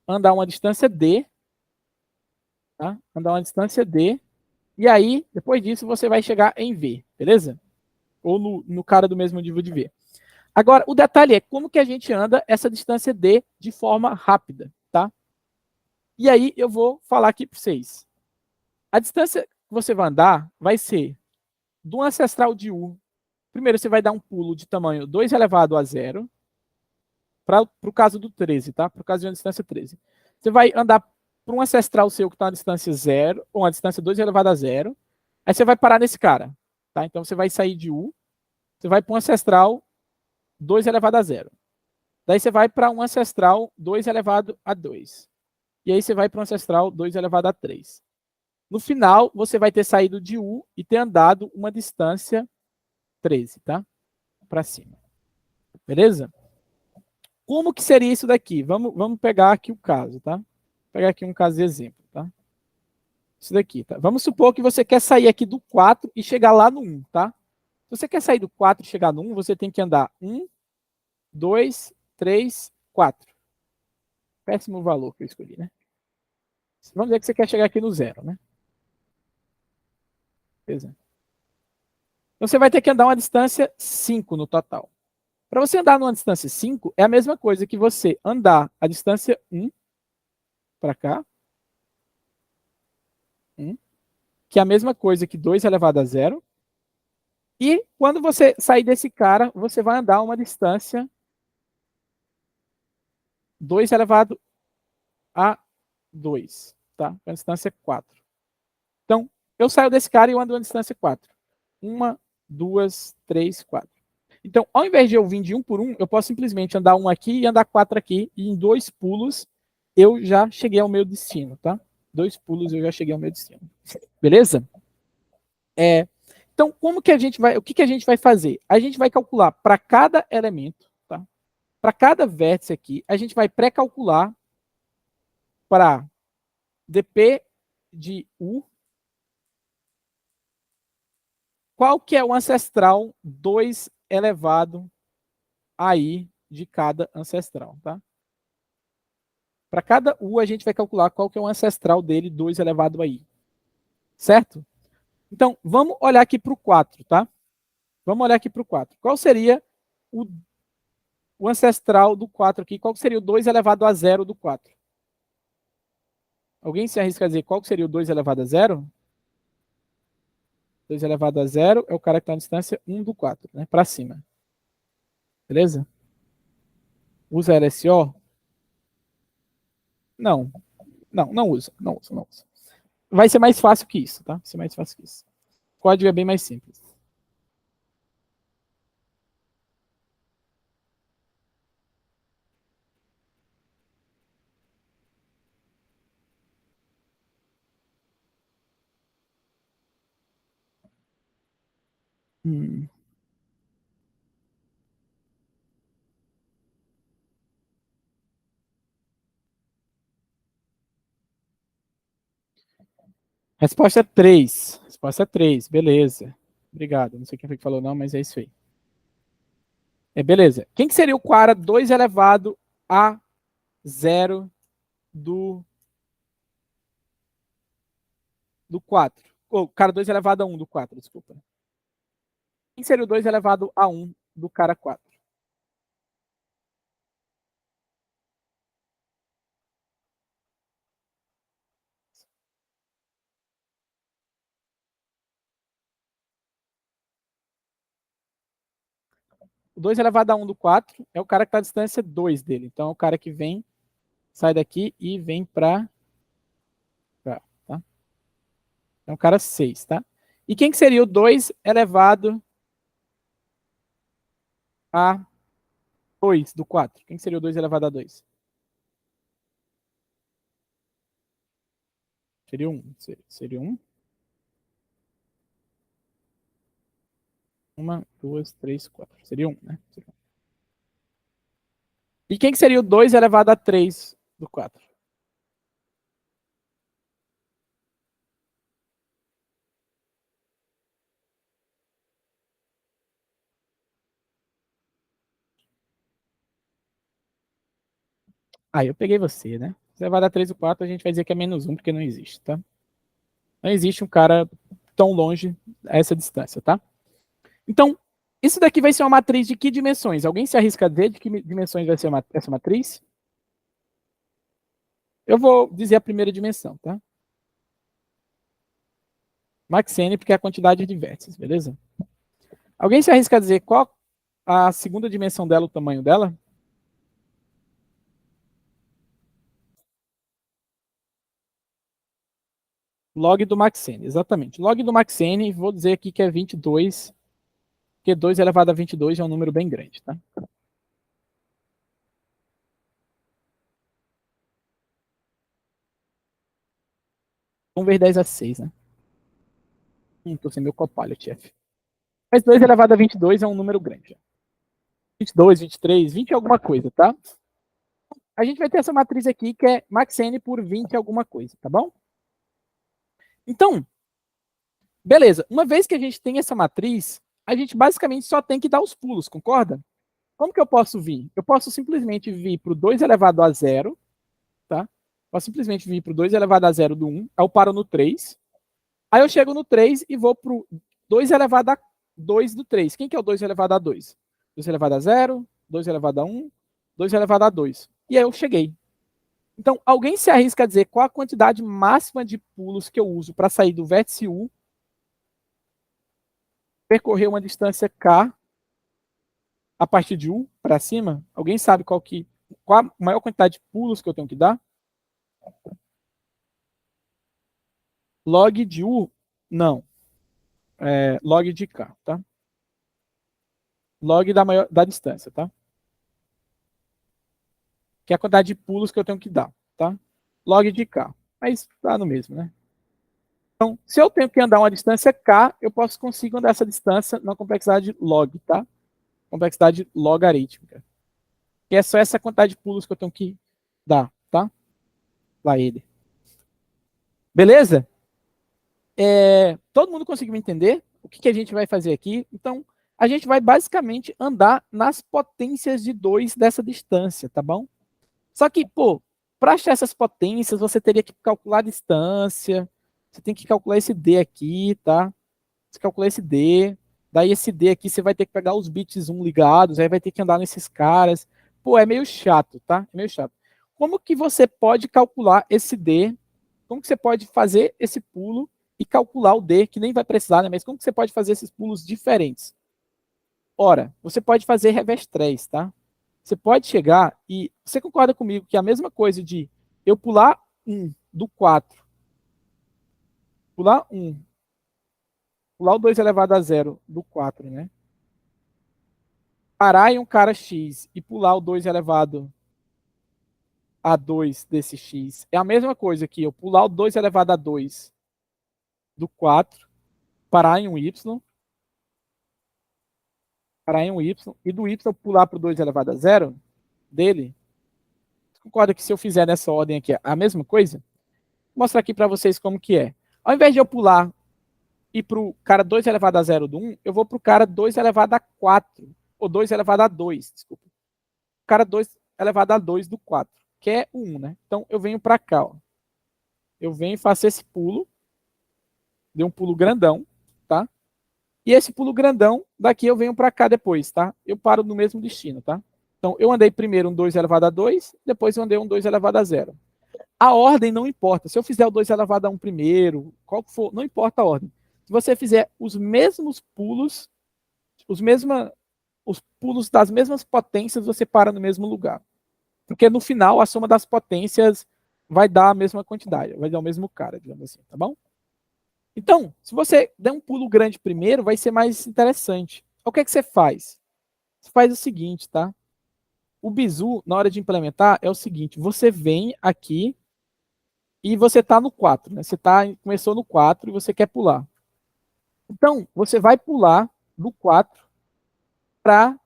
andar uma distância D, tá? Andar uma distância D, e aí, depois disso, você vai chegar em V, beleza? Ou no cara do mesmo nível de V. Agora, o detalhe é como que a gente anda essa distância D de forma rápida, tá? E aí eu vou falar aqui para vocês. A distância que você vai andar vai ser do ancestral de U. Primeiro você vai dar um pulo de tamanho 2 elevado a zero, para o caso do 13, tá? Para o caso de uma distância 13. Você vai andar para um ancestral seu que está na distância zero, ou uma distância 2 elevado a zero. Aí você vai parar nesse cara, tá? Então você vai sair de U, você vai para um ancestral 2 elevado a zero. Daí você vai para um ancestral 2 elevado a 2. E aí você vai para um ancestral 2 elevado a 3. No final, você vai ter saído de U e ter andado uma distância 13, tá? Para cima. Beleza? Como que seria isso daqui? Vamos pegar aqui o caso, tá? Vou pegar aqui um caso de exemplo, tá? Isso daqui, tá? Vamos supor que você quer sair aqui do 4 e chegar lá no 1, tá? Se você quer sair do 4 e chegar no 1, você tem que andar 1, 2, 3, 4. Péssimo valor que eu escolhi, né? Vamos dizer que você quer chegar aqui no 0, né? Beleza. Então você vai ter que andar uma distância 5 no total. Para você andar numa distância 5, é a mesma coisa que você andar a distância 1 para cá, 1, que é a mesma coisa que 2 elevado a zero. E quando você sair desse cara, você vai andar uma distância 2 elevado a 2, tá? A distância 4. Então, eu saio desse cara e eu ando uma distância 4. 1, 2, 3, 4. Então, ao invés de eu vir de 1 por 1, eu posso simplesmente andar 1 aqui e andar 4 aqui, e em 2 pulos eu já cheguei ao meu destino, tá? 2 pulos eu já cheguei ao meu destino. Beleza? Então, como que a gente vai, o que a gente vai fazer? A gente vai calcular para cada elemento, tá? Para cada vértice aqui, a gente vai pré-calcular para dp de u, qual que é o ancestral 2 elevado a i de cada ancestral, tá? Para cada u, a gente vai calcular qual que é o ancestral dele, 2 elevado a i. Certo? Então, vamos olhar aqui para o 4, tá? Vamos olhar aqui para o 4. Qual seria o ancestral do 4 aqui? Qual seria o 2 elevado a zero do 4? Alguém se arrisca a dizer qual seria o 2 elevado a zero? 2 elevado a zero é o cara que está na distância 1 do 4, né? Para cima. Beleza? Usa LSO? Não. Não usa. Não usa, não usa. Vai ser mais fácil que isso, tá? Vai ser mais fácil que isso. O código é bem mais simples. Hum. Resposta é 3. Resposta é 3. Beleza. Obrigado. Não sei quem foi que falou não, mas é isso aí. Beleza. Quem que seria o cara 2 elevado a zero do 4? O cara 2 elevado a 1 do 4, desculpa. Quem seria o 2 elevado a 1 do cara 4? O 2 elevado a 1 do 4 é o cara que está a distância 2 dele. Então é o cara que vem, sai daqui e vem para cá, tá? É o cara 6, tá? E quem que seria o 2 elevado a 2 do 4? Quem que seria o 2 elevado a 2? Seria 1. Seria 1. 1, 2, 3, 4. Seria 1, né? Seria 1. E quem que seria o 2 elevado a 3 do 4? Aí eu peguei você, né? Se elevado a 3 ou 4, a gente vai dizer que é menos 1, porque não existe, tá? Não existe um cara tão longe a essa distância, tá? Então, isso daqui vai ser uma matriz de que dimensões? Alguém se arrisca a dizer de que dimensões vai ser essa matriz? Eu vou dizer a primeira dimensão, tá? Max N, porque é a quantidade de vértices, beleza? Alguém se arrisca a dizer qual a segunda dimensão dela, o tamanho dela? Log do Max N, exatamente. Log do Max N, vou dizer aqui que é 22, porque 2 elevado a 22 é um número bem grande, tá? Vamos ver 10 a 6, né? Tô sem meu copilot, F. Mas 2 elevado a 22 é um número grande. 22, 23, 20 é alguma coisa, tá? A gente vai ter essa matriz aqui que é max n por 20 alguma coisa, tá bom? Então, beleza. Uma vez que a gente tem essa matriz, a gente basicamente só tem que dar os pulos, concorda? Como que eu posso vir? Eu posso simplesmente vir para o 2 elevado a 0, tá? Posso simplesmente vir para o 2 elevado a 0 do 1, aí eu paro no 3, aí eu chego no 3 e vou para o 2 elevado a 2 do 3. Quem que é o 2 elevado a 2? 2 elevado a 0, 2 elevado a 1, 2 elevado a 2. E aí eu cheguei. Então, alguém se arrisca a dizer qual a quantidade máxima de pulos que eu uso para sair do vértice U, percorrer uma distância K a partir de U para cima? Alguém sabe qual a maior quantidade de pulos que eu tenho que dar? Log de U? Não. É log de K, tá? Log da distância, tá? Que é a quantidade de pulos que eu tenho que dar, tá? Log de K. Mas tá no mesmo, né? Então, se eu tenho que andar uma distância K, eu consigo andar essa distância na complexidade log, tá? Complexidade logarítmica. Que é só essa quantidade de pulos que eu tenho que dar, tá? Lá ele. Beleza? Todo mundo conseguiu entender o que a gente vai fazer aqui? Então, a gente vai basicamente andar nas potências de 2 dessa distância, tá bom? Só que, pô, para achar essas potências, você teria que calcular a distância, você tem que calcular esse D aqui, tá? Você calcula esse D, daí esse D aqui você vai ter que pegar os bits 1 ligados, aí vai ter que andar nesses caras. Pô, é meio chato, tá? É meio chato. Como que você pode calcular esse D? Como que você pode fazer esse pulo e calcular o D, que nem vai precisar, né? Mas como que você pode fazer esses pulos diferentes? Ora, você pode fazer revés 3, tá? Você pode chegar e... Você concorda comigo que é a mesma coisa de eu pular 1 do 4, pular 1, pular o 2 elevado a 0 do 4, né? Parar em um cara X e pular o 2 elevado a 2 desse X é a mesma coisa que eu pular o 2 elevado a 2 do 4, parar em um Y, parar em um Y, e do Y pular para o 2 elevado a 0 dele. Você concorda que se eu fizer nessa ordem aqui a mesma coisa? Vou mostrar aqui para vocês como que é. Ao invés de eu pular e para o cara 2 elevado a 0 do 1, eu vou para o cara 2 elevado a 4, ou 2 elevado a 2, desculpa. O cara 2 elevado a 2 do 4, que é o 1, né? Então eu venho para cá, ó. Eu venho e faço esse pulo, dei um pulo grandão, tá? E esse pulo grandão, daqui eu venho para cá depois, tá? Eu paro no mesmo destino, tá? Então eu andei primeiro um 2 elevado a 2, depois eu andei um 2 elevado a 0. A ordem não importa. Se eu fizer o 2 elevado a 1 primeiro, qual que for, não importa a ordem. Se você fizer os mesmos pulos, os pulos das mesmas potências, você para no mesmo lugar. Porque no final, a soma das potências vai dar a mesma quantidade, vai dar o mesmo cara, digamos assim, tá bom? Então, se você der um pulo grande primeiro, vai ser mais interessante. O que é que você faz? Você faz o seguinte, tá? O bizu, na hora de implementar, é o seguinte: você vem aqui e você está no 4, né? Você começou no 4 e você quer pular. Então, você vai pular do 4 para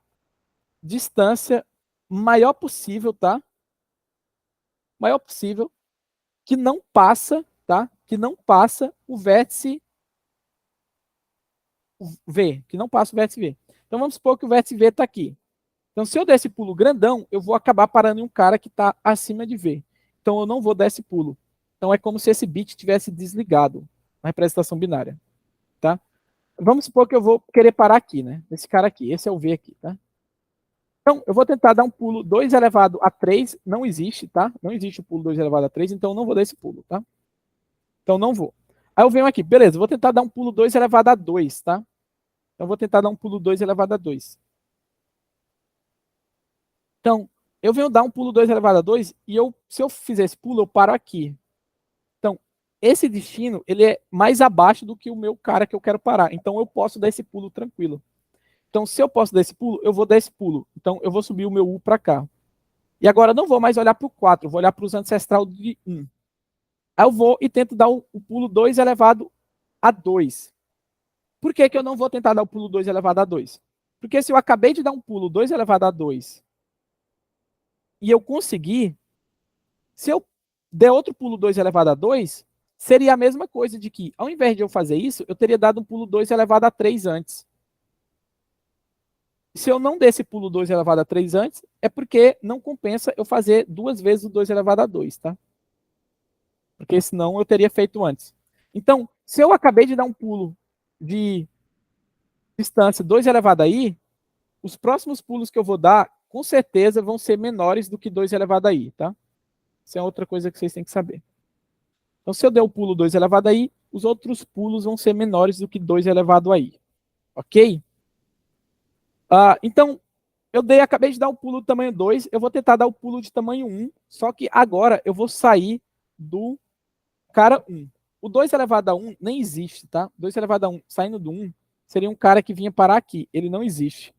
distância maior possível, tá? Maior possível, que não passa, tá? Que não passa o vértice V, que não passa o vértice V. Então, vamos supor que o vértice V está aqui. Então, se eu der esse pulo grandão, eu vou acabar parando em um cara que está acima de V. Então eu não vou dar esse pulo. Então é como se esse bit tivesse desligado na representação binária, tá? Vamos supor que eu vou querer parar aqui, né? Esse cara aqui, esse é o V aqui, tá? Então, eu vou tentar dar um pulo 2 elevado a 3, não existe, tá? Não existe o pulo 2 elevado a 3, então eu não vou dar esse pulo, tá? Então não vou. Aí eu venho aqui, beleza, vou tentar dar um pulo 2 elevado a 2, tá? Então eu vou tentar dar um pulo 2 elevado a 2. Então, eu venho dar um pulo 2 elevado a 2 e se eu fizer esse pulo, eu paro aqui. Então, esse destino, ele é mais abaixo do que o meu cara que eu quero parar. Então eu posso dar esse pulo tranquilo. Então, se eu posso dar esse pulo, eu vou dar esse pulo. Então, eu vou subir o meu U para cá. E agora eu não vou mais olhar para o 4, vou olhar para os ancestral de 1. Aí eu vou e tento dar o pulo 2 elevado a 2. Por que, que eu não vou tentar dar o pulo 2 elevado a 2? Porque se eu acabei de dar um pulo 2 elevado a 2 e eu conseguir, se eu der outro pulo 2 elevado a 2, seria a mesma coisa de que, ao invés de eu fazer isso, eu teria dado um pulo 2 elevado a 3 antes. Se eu não der esse pulo 2 elevado a 3 antes, é porque não compensa eu fazer duas vezes o 2 elevado a 2, tá? Porque senão eu teria feito antes. Então, se eu acabei de dar um pulo de distância 2 elevado a i, os próximos pulos que eu vou dar, com certeza, vão ser menores do que 2 elevado a i, tá? Isso é outra coisa que vocês têm que saber. Então, se eu der o pulo 2 elevado a i, os outros pulos vão ser menores do que 2 elevado a i. Ok? Então, acabei de dar o pulo de tamanho 2, eu vou tentar dar o pulo de tamanho 1, só que agora eu vou sair do cara 1. O 2 elevado a 1 nem existe, tá? 2 elevado a 1 saindo do 1 seria um cara que vinha parar aqui. Ele não existe.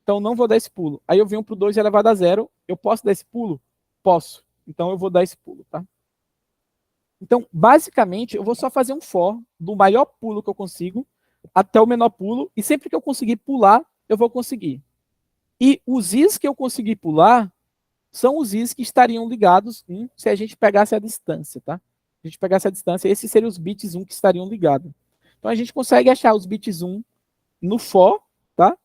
Então não vou dar esse pulo. Aí eu venho para o 2 elevado a 0. Eu posso dar esse pulo? Posso. Então eu vou dar esse pulo, tá? Então, basicamente, eu vou só fazer um for do maior pulo que eu consigo até o menor pulo. E sempre que eu conseguir pular, eu vou conseguir. E os is que eu conseguir pular são os is que estariam ligados se a gente pegasse a distância, tá? Se a gente pegasse a distância, esses seriam os bits 1 que estariam ligados. Então a gente consegue achar os bits 1 no for, tá?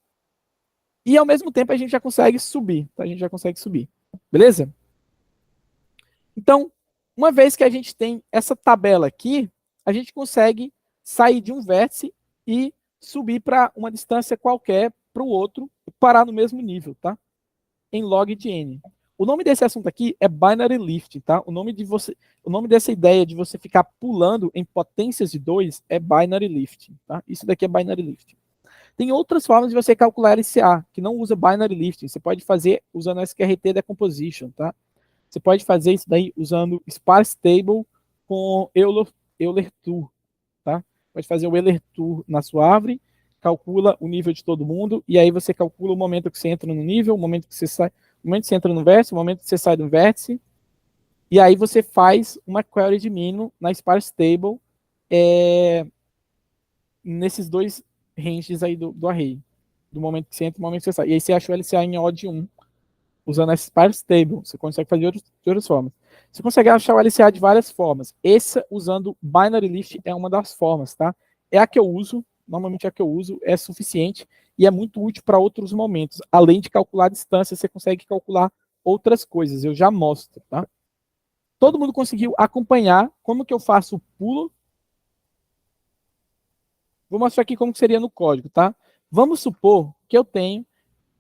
E ao mesmo tempo a gente já consegue subir, tá? A gente já consegue subir. Beleza? Então, uma vez que a gente tem essa tabela aqui, a gente consegue sair de um vértice e subir para uma distância qualquer para o outro e parar no mesmo nível, tá? Em log de n. O nome desse assunto aqui é binary lift, tá? O nome dessa ideia de você ficar pulando em potências de 2 é binary lift, tá? Isso daqui é binary lift. Tem outras formas de você calcular LCA, que não usa binary lifting. Você pode fazer usando SQRT decomposition, tá? Você pode fazer isso daí usando sparse table com Euler Tour, tá? Pode fazer o Euler Tour na sua árvore, calcula o nível de todo mundo, e aí você calcula o momento que você entra no nível, o momento que você sai, o momento que você entra no vértice, o momento que você sai do vértice, e aí você faz uma query de mínimo na sparse table nesses dois ranges aí do array, do momento que você entra e do momento que você sai. E aí você acha o LCA em odd 1, usando essa sparse table. Você consegue fazer de outras formas. Você consegue achar o LCA de várias formas. Essa, usando binary lift, é uma das formas, tá? É a que eu uso, normalmente é a que eu uso, é suficiente e é muito útil para outros momentos. Além de calcular a distância, você consegue calcular outras coisas. Eu já mostro, tá? Todo mundo conseguiu acompanhar como que eu faço o pulo? Vou mostrar aqui como que seria no código, tá? Vamos supor que eu tenho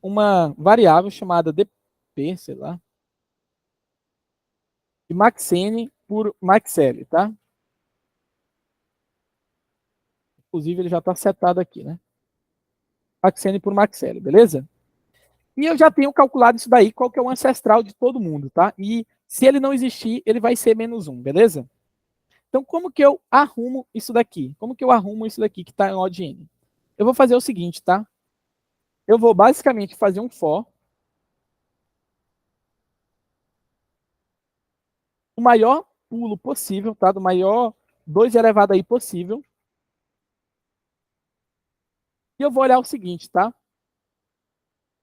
uma variável chamada dp, sei lá, de maxn por maxl, tá? Inclusive, ele já está setado aqui, né? Maxn por maxl, beleza? E eu já tenho calculado isso daí, qual que é o ancestral de todo mundo, tá? E se ele não existir, ele vai ser -1, beleza? Então, como que eu arrumo isso daqui? Como que eu arrumo isso daqui que está em odd n? Eu vou fazer o seguinte, tá? Eu vou basicamente fazer um for o maior pulo possível, tá? Do maior 2 elevado aí possível. E eu vou olhar o seguinte, tá?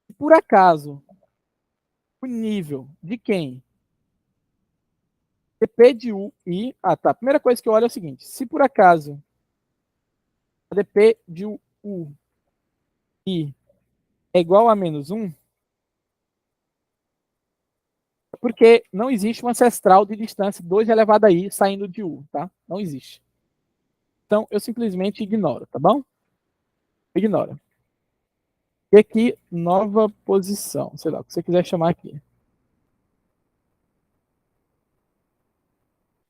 Se por acaso o nível de quem? dp de u i... Ah, tá. A primeira coisa que eu olho é o seguinte. Se por acaso a dp de u i é igual a -1, Porque não existe um ancestral de distância 2 elevado a i saindo de U, tá? Não existe. Então, eu simplesmente ignoro, tá bom? Ignora. E aqui, nova posição. Sei lá, o que você quiser chamar aqui.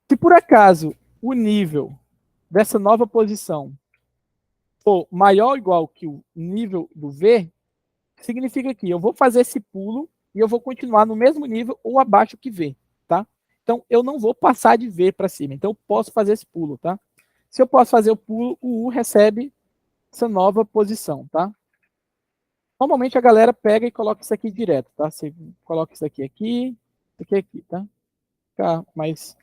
Se por acaso o nível dessa nova posição for maior ou igual que o nível do V, significa que eu vou fazer esse pulo e eu vou continuar no mesmo nível ou abaixo que V, tá? Então, eu não vou passar de V para cima. Então, eu posso fazer esse pulo, tá? Se eu posso fazer o pulo, o U recebe essa nova posição, tá? Normalmente a galera pega e coloca isso aqui direto, tá? Você coloca isso aqui, isso aqui, tá? Tá, mas...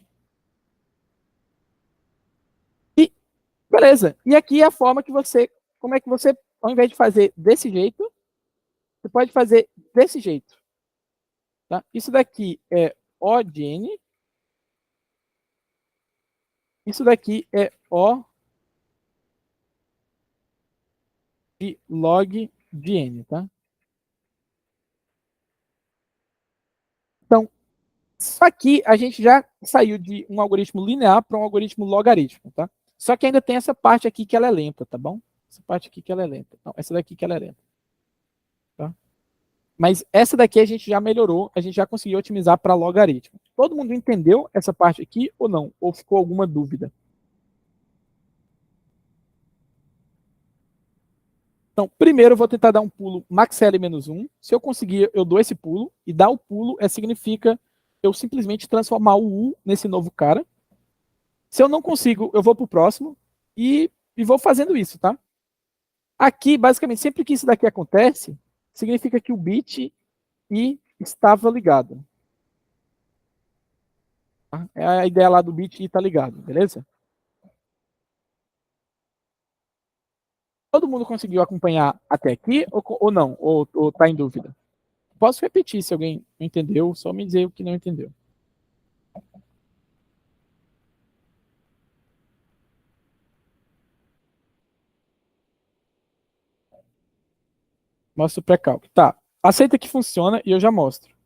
E, beleza. E aqui é a forma que você... Como é que você, ao invés de fazer desse jeito, você pode fazer desse jeito. Tá? Isso daqui é O de N. Isso daqui é O de log de N, tá? Então, só aqui a gente já saiu de um algoritmo linear para um algoritmo logarítmico, tá? Só que ainda tem essa parte aqui que ela é lenta, tá bom? Essa parte aqui que ela é lenta. Não, essa daqui que ela é lenta. Tá? Mas essa daqui a gente já melhorou, a gente já conseguiu otimizar para logaritmo. Todo mundo entendeu essa parte aqui ou não? Ou ficou alguma dúvida? Então, primeiro eu vou tentar dar um pulo max L menos 1. Se eu conseguir, eu dou esse pulo. E dar o pulo significa eu simplesmente transformar o U nesse novo cara. Se eu não consigo, eu vou para o próximo e vou fazendo isso, tá? Aqui, basicamente, sempre que isso daqui acontece, significa que o bit I estava ligado. Tá? É a ideia lá do bit I está ligado, beleza? Todo mundo conseguiu acompanhar até aqui ou não? Ou tá em dúvida? Posso repetir se alguém não entendeu, só me dizer o que não entendeu. Mostra o pré-cálculo. Tá. Aceita que funciona e eu já mostro.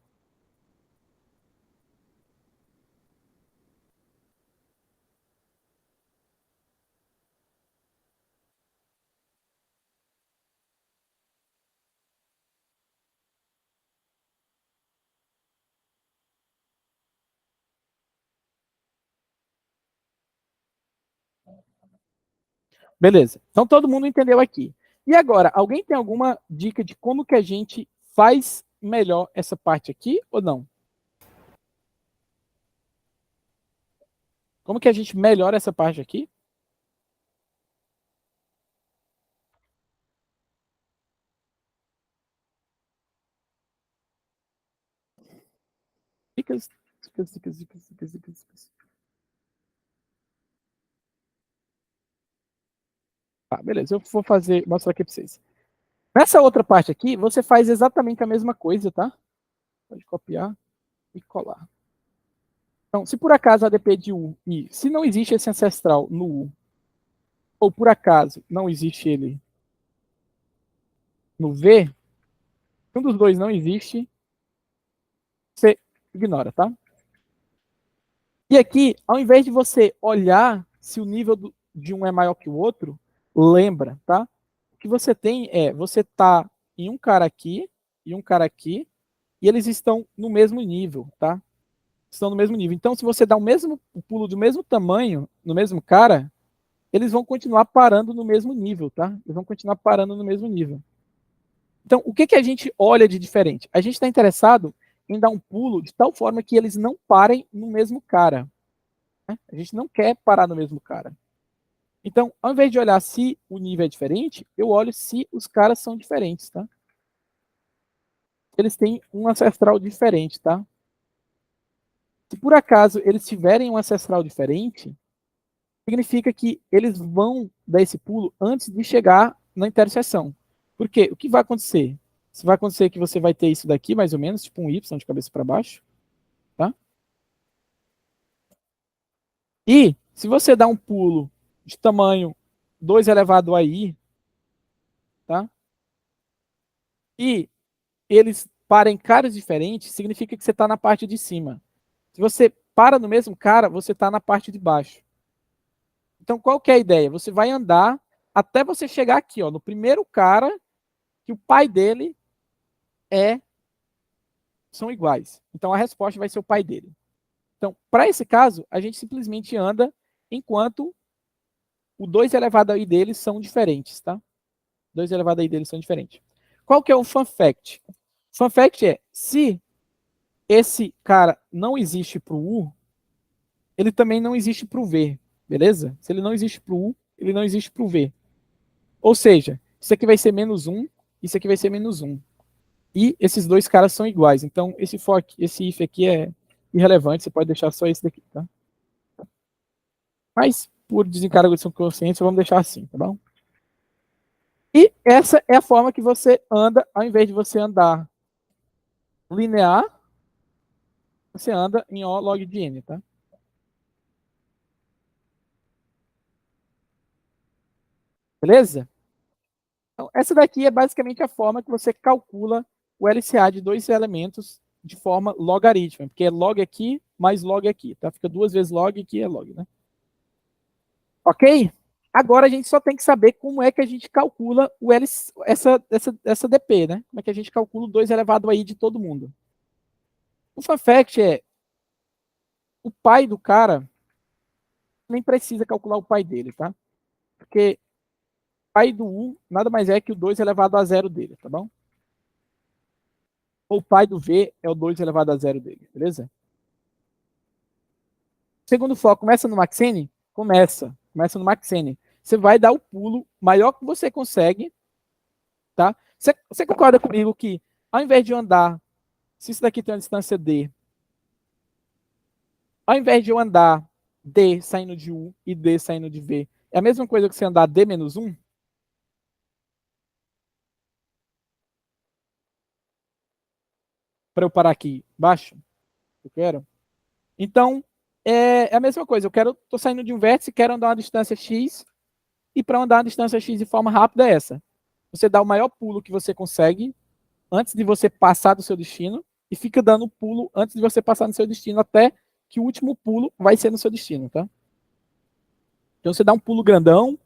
Beleza. Então todo mundo entendeu aqui. E agora, alguém tem alguma dica de como que a gente faz melhor essa parte aqui ou não? Como que a gente melhora essa parte aqui? Dicas, dicas. Tá, beleza. Eu vou mostrar aqui para vocês. Nessa outra parte aqui, você faz exatamente a mesma coisa, tá? Pode copiar e colar. Então, se por acaso a ADP de U e se não existe esse ancestral no U, ou por acaso não existe ele no V, se um dos dois não existe, você ignora, tá? E aqui, ao invés de você olhar se o nível de um é maior que o outro, lembra, tá? O que você tem você tá em um cara aqui e um cara aqui, e eles estão no mesmo nível, tá? Estão no mesmo nível. Então, se você dá o pulo do mesmo tamanho no mesmo cara, eles vão continuar parando no mesmo nível, tá? Eles vão continuar parando no mesmo nível. Então, o que, que a gente olha de diferente? A gente está interessado em dar um pulo de tal forma que eles não parem no mesmo cara. Né? A gente não quer parar no mesmo cara. Então, ao invés de olhar se o nível é diferente, eu olho se os caras são diferentes, tá? Eles têm um ancestral diferente, tá? Se por acaso eles tiverem um ancestral diferente, significa que eles vão dar esse pulo antes de chegar na interseção. Por quê? O que vai acontecer? Vai acontecer que você vai ter isso daqui, mais ou menos, tipo um Y de cabeça para baixo, tá? E se você dá um pulo de tamanho 2 elevado a i, tá? E eles para em caras diferentes, significa que você está na parte de cima. Se você para no mesmo cara, você está na parte de baixo. Então, qual que é a ideia? Você vai andar até você chegar aqui, ó, no primeiro cara que o pai dele são iguais. Então, a resposta vai ser o pai dele. Então, para esse caso, a gente simplesmente anda enquanto o 2 elevado a i deles são diferentes, tá? 2 elevado a i deles são diferentes. Qual que é o fun fact? Fun fact é, se esse cara não existe para o U, ele também não existe para o V, beleza? Se ele não existe para o U, ele não existe para o V. Ou seja, isso aqui vai ser menos 1, isso aqui vai ser menos 1. E esses dois caras são iguais. Então, esse if aqui é irrelevante, você pode deixar só esse daqui, tá? Mas, por desencargo de consciência, vamos deixar assim, tá bom? E essa é a forma que você anda, ao invés de você andar linear, você anda em O log de N, tá? Beleza? Então, essa daqui é basicamente a forma que você calcula o LCA de dois elementos de forma logarítmica, porque é log aqui mais log aqui, tá? Fica 2 vezes log aqui é log, né? Ok? Agora a gente só tem que saber como é que a gente calcula o essa DP, né? Como é que a gente calcula o 2 elevado a i de todo mundo. O fun fact é, o pai do cara nem precisa calcular o pai dele, tá? Porque o pai do U nada mais é que o 2 elevado a zero dele, tá bom? Ou o pai do V é o 2 elevado a zero dele, beleza? Segundo foco, começa no Maxene? Começa no Maxene. Você vai dar o pulo maior que você consegue, tá? Você concorda comigo que, ao invés de eu andar, se isso daqui tem uma distância D, ao invés de eu andar D saindo de U e D saindo de V, é a mesma coisa que você andar D menos 1? Para eu parar aqui embaixo? Eu quero. Então, é a mesma coisa. Estou saindo de um vértice, quero andar uma distância X, e para andar uma distância X de forma rápida é essa. Você dá o maior pulo que você consegue antes de você passar do seu destino e fica dando pulo antes de você passar no seu destino até que o último pulo vai ser no seu destino, tá? Então você dá um pulo grandão,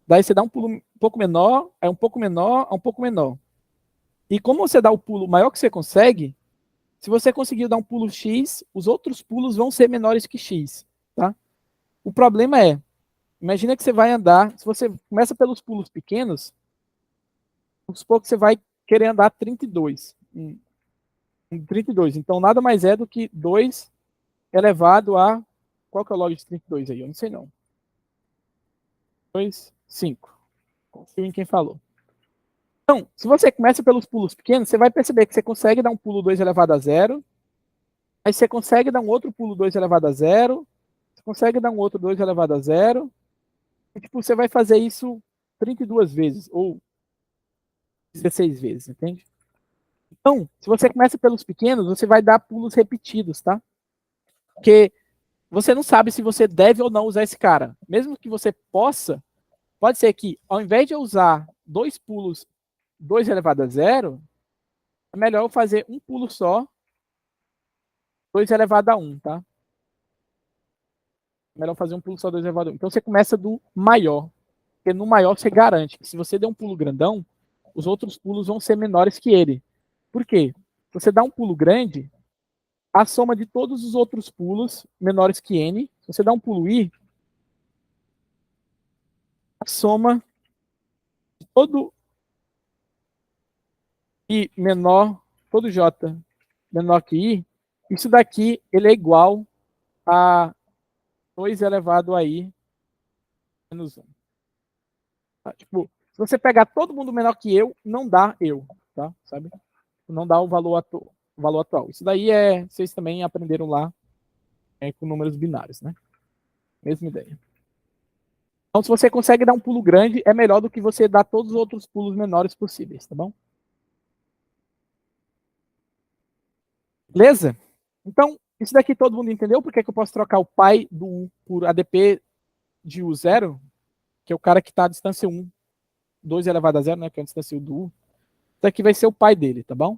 daí você dá um pulo um pouco menor, aí um pouco menor, um pouco menor. E como você dá o pulo maior que você consegue, se você conseguir dar um pulo X, os outros pulos vão ser menores que X, tá? O problema é, imagina que você vai andar, se você começa pelos pulos pequenos, vamos supor que você vai querer andar 32. 32. Então, nada mais é do que 2 elevado a... Qual que é o log de 32 aí? Eu não sei não. 2, 5. Confio em quem falou. Então, se você começa pelos pulos pequenos, você vai perceber que você consegue dar um pulo 2 elevado a zero, aí você consegue dar um outro pulo 2 elevado a zero, você consegue dar um outro 2 elevado a zero, e tipo, você vai fazer isso 32 vezes, ou 16 vezes, entende? Então, se você começa pelos pequenos, você vai dar pulos repetidos, tá? Porque você não sabe se você deve ou não usar esse cara. Mesmo que você possa, pode ser que, ao invés de eu usar dois pulos 2 elevado a zero, é melhor eu fazer um pulo só, 2 elevado a 1, tá? É melhor fazer um pulo só 2 elevado a 1. Então você começa do maior, porque no maior você garante que se você der um pulo grandão, os outros pulos vão ser menores que ele. Por quê? Se você dá um pulo grande, a soma de todos os outros pulos menores que n, se você dá um pulo i, a soma de todo i menor, todo j menor que i, isso daqui ele é igual a 2 elevado a i menos 1. Tá? Tipo, se você pegar todo mundo menor que eu, não dá eu, tá? Sabe? Não dá o valor atual. Isso daí vocês também aprenderam lá com números binários, né? Mesma ideia. Então, se você consegue dar um pulo grande, é melhor do que você dar todos os outros pulos menores possíveis, tá bom? Beleza? Então, isso daqui todo mundo entendeu? Por que eu posso trocar o pai do U por ADP de U0, que é o cara que está à distância 1, 2 elevado a 0, né, que é a distância U do U. Isso daqui vai ser o pai dele, tá bom?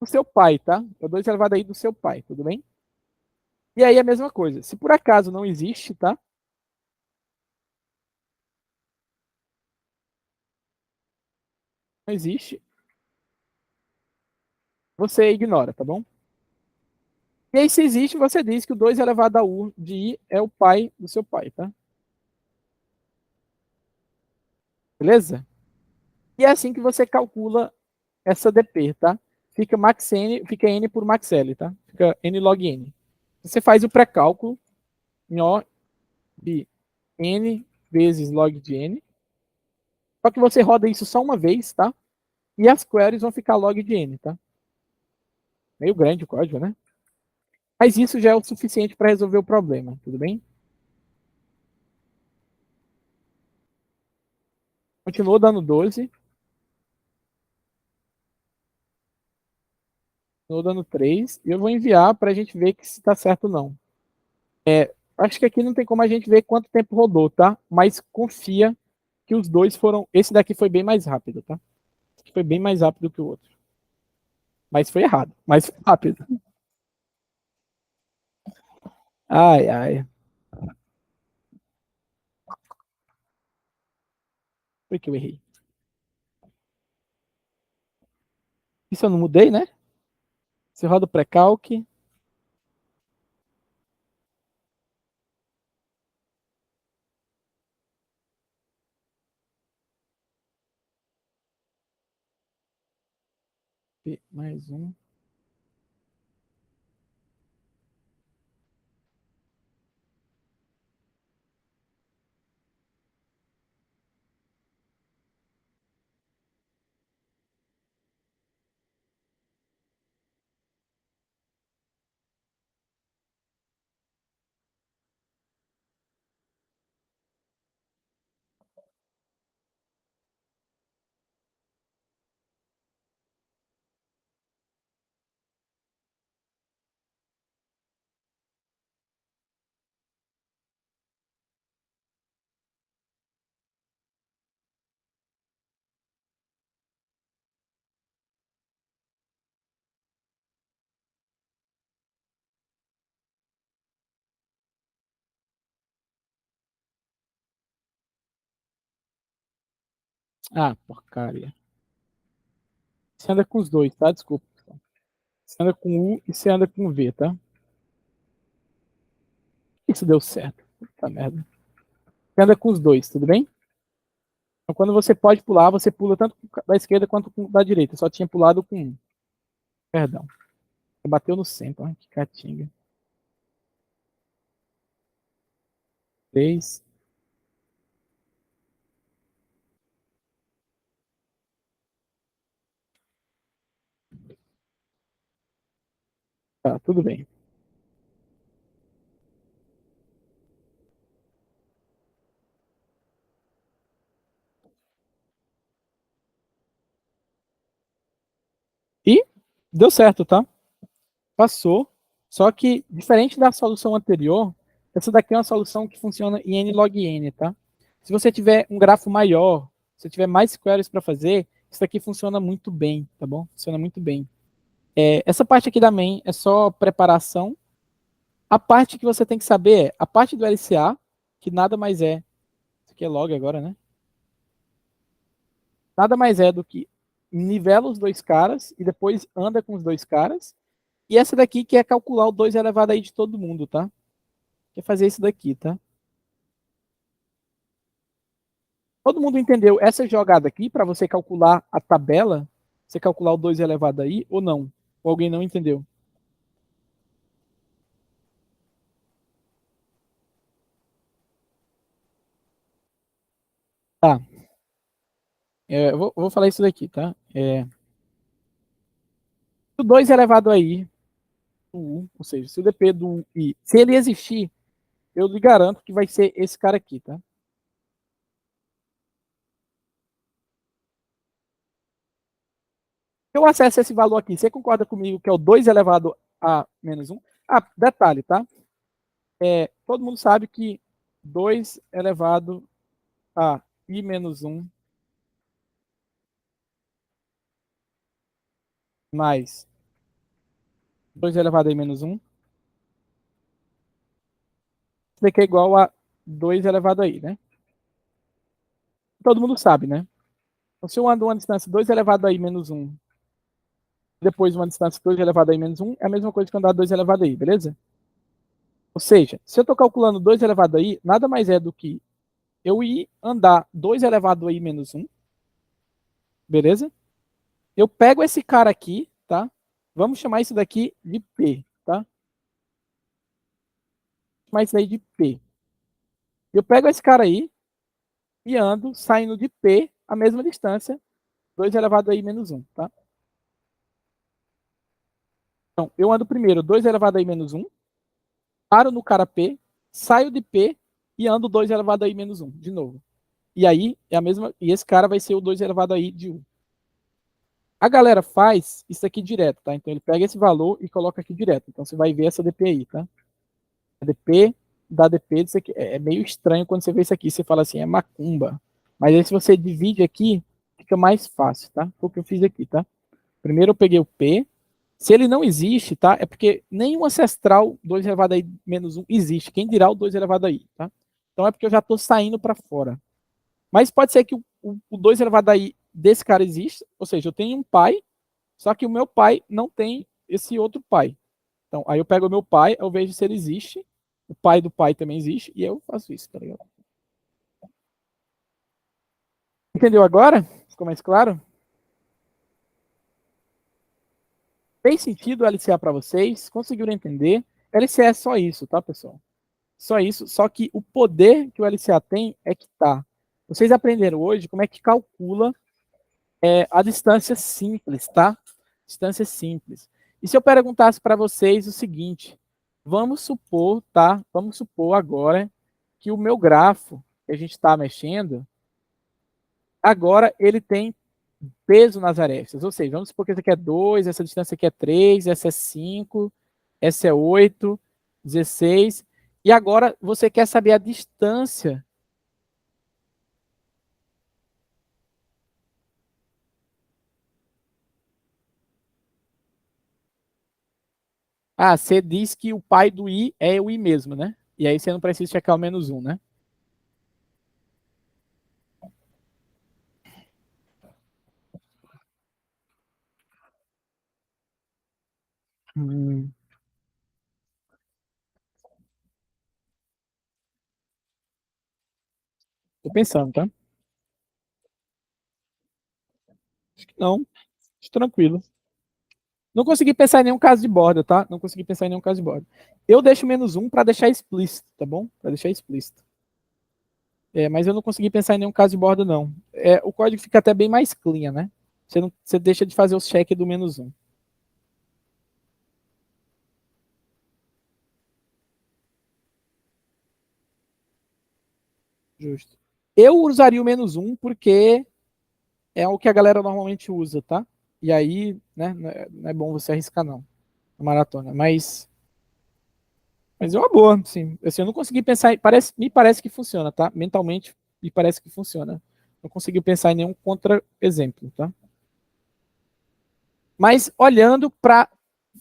do seu pai, tá? É o 2 elevado a i do seu pai, tudo bem? E aí a mesma coisa. Se por acaso não existe, tá? Não existe, você ignora, tá bom? E aí, se existe, você diz que o 2 elevado a u de i é o pai do seu pai, tá? Beleza? E é assim que você calcula essa dp, tá? Fica max n, fica n por max l, tá? Fica n log n. Você faz o pré-cálculo em O de n vezes log de n. Só que você roda isso só uma vez, tá? E as queries vão ficar log de n, tá? Meio grande o código, né? Mas isso já é o suficiente para resolver o problema, tudo bem? Continuou dando 12. Continuou dando 3. E eu vou enviar para a gente ver que se está certo ou não. Acho que aqui não tem como a gente ver quanto tempo rodou, tá? Mas confia que os dois foram. Esse daqui foi bem mais rápido, tá? Esse foi bem mais rápido que o outro. Mas foi errado. Mas foi rápido. Ai, ai. Foi que eu errei. Isso eu não mudei, né? Você roda o pré-calc. Mais um. Ah, porcaria. Você anda com os dois, tá? Desculpa. Você anda com U e você anda com V, tá? Isso deu certo. Puta merda. Você anda com os dois, tudo bem? Então, quando você pode pular, você pula tanto da esquerda quanto da direita. Só tinha pulado com um. Perdão. Bateu no centro. Ó, que catinga. 3. Tá, tudo bem. E deu certo, tá? Passou. Só que, diferente da solução anterior, essa daqui é uma solução que funciona em n log n, tá? Se você tiver um grafo maior, se tiver mais queries para fazer, isso aqui funciona muito bem, tá bom? Funciona muito bem. Essa parte aqui da main é só preparação. A parte que você tem que saber é a parte do LCA, que nada mais é. Isso aqui é log agora, né? Nada mais é do que nivela os dois caras e depois anda com os dois caras. E essa daqui que é calcular o 2 elevado aí de todo mundo, tá? Que é fazer isso daqui, tá? Todo mundo entendeu essa jogada aqui para você calcular a tabela? Você calcular o 2 elevado aí ou não? Ou alguém não entendeu? Tá. Eu vou falar isso daqui, tá? O 2 elevado aí, o 1, ou seja, se o dp do i, se ele existir, eu lhe garanto que vai ser esse cara aqui, tá? Se eu acesso esse valor aqui, você concorda comigo que é o 2 elevado a menos um? Ah, detalhe, tá? Todo mundo sabe que 2 elevado a i menos um mais 2 elevado a i menos 1. Isso daqui é igual a 2 elevado a i, né? Todo mundo sabe, né? Então, se eu ando uma distância 2 elevado a i menos 1, depois uma distância 2 elevado a i menos 1, é a mesma coisa que andar 2 elevado a i, beleza? Ou seja, se eu estou calculando 2 elevado a i, nada mais é do que eu ir andar 2 elevado a i menos 1, beleza? Eu pego esse cara aqui, tá? Vamos chamar isso daqui de P, tá? Vou chamar isso aí de P. Eu pego esse cara aí e ando saindo de P a mesma distância, 2 elevado a i menos 1, tá? Então, eu ando primeiro 2 elevado a i menos 1, paro no cara P, saio de P e ando 2 elevado a i menos 1, de novo. E aí, é a mesma, e esse cara vai ser o 2 elevado a i de 1. A galera faz isso aqui direto, tá? Então ele pega esse valor e coloca aqui direto. Então você vai ver essa DP aí, tá? A DP da DP, isso aqui é meio estranho quando você vê isso aqui, você fala assim, é macumba. Mas aí se você divide aqui, fica mais fácil, tá? Foi o que eu fiz aqui, tá? Primeiro eu peguei o P. Se ele não existe, tá? É porque nenhum ancestral 2 elevado a i menos 1 existe. Quem dirá o 2 elevado a i, tá? Então é porque eu já estou saindo para fora. Mas pode ser que o 2 elevado a i desse cara exista, ou seja, eu tenho um pai, só que o meu pai não tem esse outro pai. Então, aí eu pego o meu pai, eu vejo se ele existe, o pai do pai também existe, e eu faço isso, tá ligado? Entendeu agora? Ficou mais claro? Fez sentido o LCA para vocês? Conseguiram entender? LCA é só isso, tá, pessoal? Só isso, só que o poder que o LCA tem é que tá. Vocês aprenderam hoje como é que calcula a distância simples, tá? Distância simples. E se eu perguntasse para vocês o seguinte, vamos supor, tá? Vamos supor agora que o meu grafo que a gente está mexendo, agora ele tem peso nas arestas. Ou seja, vamos supor que essa aqui é 2, essa distância aqui é 3, essa é 5, essa é 8, 16. E agora você quer saber a distância. Ah, você diz que o pai do i é o i mesmo, né? E aí você não precisa checar o menos 1, né? Hum, tô pensando, tá? Acho que não. Acho tranquilo. Não consegui pensar em nenhum caso de borda, tá? Não consegui pensar em nenhum caso de borda. Eu deixo menos 1 para deixar explícito, tá bom? Para deixar explícito. Mas eu não consegui pensar em nenhum caso de borda, não. O código fica até bem mais clean, né? Você deixa de fazer os check do menos 1. Justo. Eu usaria o menos 1 porque é o que a galera normalmente usa, tá? E aí, né, não é bom você arriscar, não, na maratona. Mas é uma boa, sim. Assim, eu não consegui pensar, me parece que funciona, tá? Mentalmente, me parece que funciona. Não consegui pensar em nenhum contra-exemplo, tá? Mas olhando para...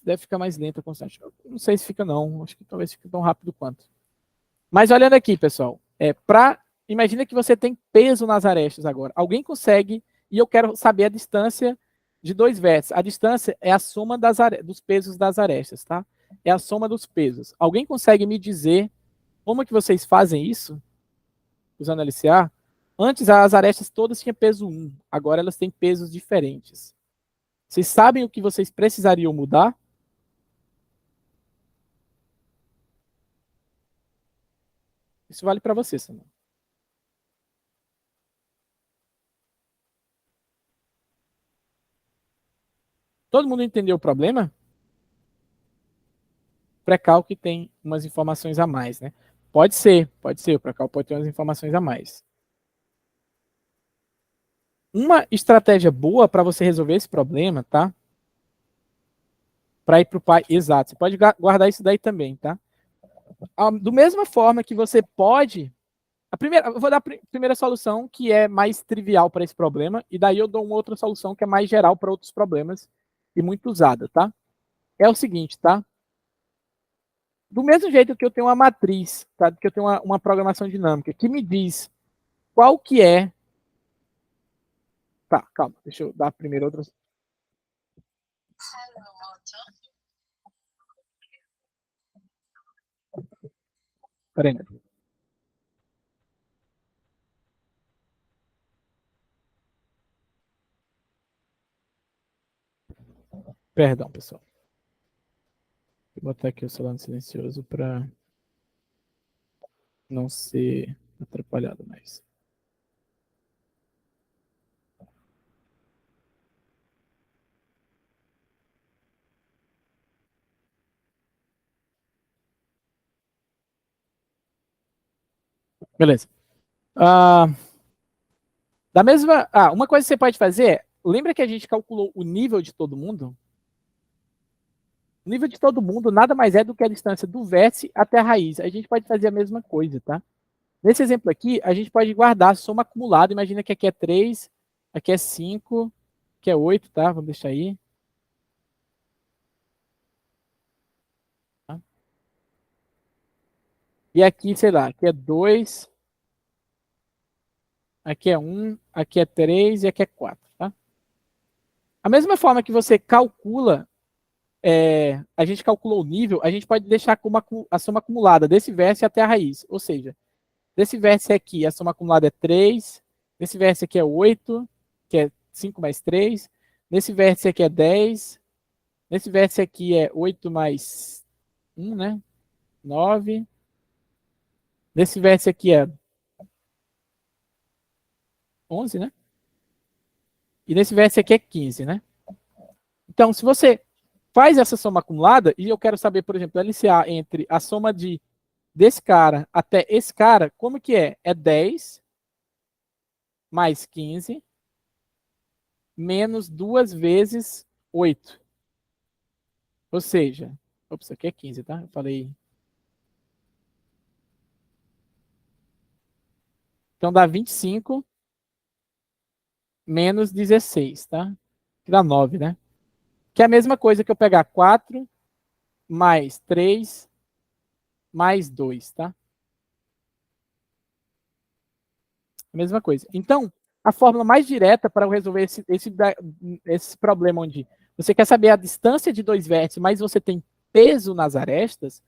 Deve ficar mais lenta a constante. Não sei se fica, não. Acho que talvez fique tão rápido quanto. Mas olhando aqui, pessoal, imagina que você tem peso nas arestas agora. Alguém consegue, e eu quero saber a distância de dois vértices. A distância é a soma dos pesos das arestas, tá? É a soma dos pesos. Alguém consegue me dizer como que vocês fazem isso, usando LCA? Antes, as arestas todas tinham peso 1. Agora elas têm pesos diferentes. Vocês sabem o que vocês precisariam mudar? Isso vale para você, Samuel. Todo mundo entendeu o problema? Pré-calc tem umas informações a mais, né? Pode ser. O pré-calc pode ter umas informações a mais. Uma estratégia boa para você resolver esse problema, tá? Para ir para o pai, exato. Você pode guardar isso daí também, tá? Do mesma forma que você pode. Eu vou dar a primeira solução que é mais trivial para esse problema, e daí eu dou uma outra solução que é mais geral para outros problemas e muito usada, tá? é o seguinte, tá? Do mesmo jeito que eu tenho uma matriz, tá? Que eu tenho uma programação dinâmica que me diz qual que é... Tá, calma, deixa eu dar primeiro outras... Peraí, né? Perdão, pessoal. Vou botar aqui o celular no silencioso para não ser atrapalhado mais. Beleza. Uma coisa que você pode fazer é, lembra que a gente calculou o nível de todo mundo? O nível de todo mundo nada mais é do que a distância do vértice até a raiz. A gente pode fazer a mesma coisa, tá? Nesse exemplo aqui, a gente pode guardar a soma acumulada. Imagina que aqui é 3, aqui é 5, aqui é 8, tá? Vamos deixar aí. Tá? E aqui, sei lá, aqui é 2, aqui é 1, aqui é 3 e aqui é 4, tá? A mesma forma que você calcula, a gente calculou o nível, a gente pode deixar como a soma acumulada desse vértice até a raiz. Ou seja, desse vértice aqui, a soma acumulada é 3, desse vértice aqui é 8, que é 5 mais 3, nesse vértice aqui é 10, nesse vértice aqui é 8 mais 1, né? 9. Nesse vértice aqui é 11, né? E nesse vértice aqui é 15, né? Então, se você faz essa soma acumulada, e eu quero saber, por exemplo, a LCA entre a soma desse cara até esse cara, como que é? É 10 mais 15 menos 2 vezes 8. Ou seja, ops, aqui é 15, tá? Eu falei. Então dá 25 menos 16, tá? Que dá 9, né? Que é a mesma coisa que eu pegar 4 mais 3 mais 2, tá? A mesma coisa. Então, a fórmula mais direta para eu resolver esse problema onde você quer saber a distância de dois vértices, mas você tem peso nas arestas,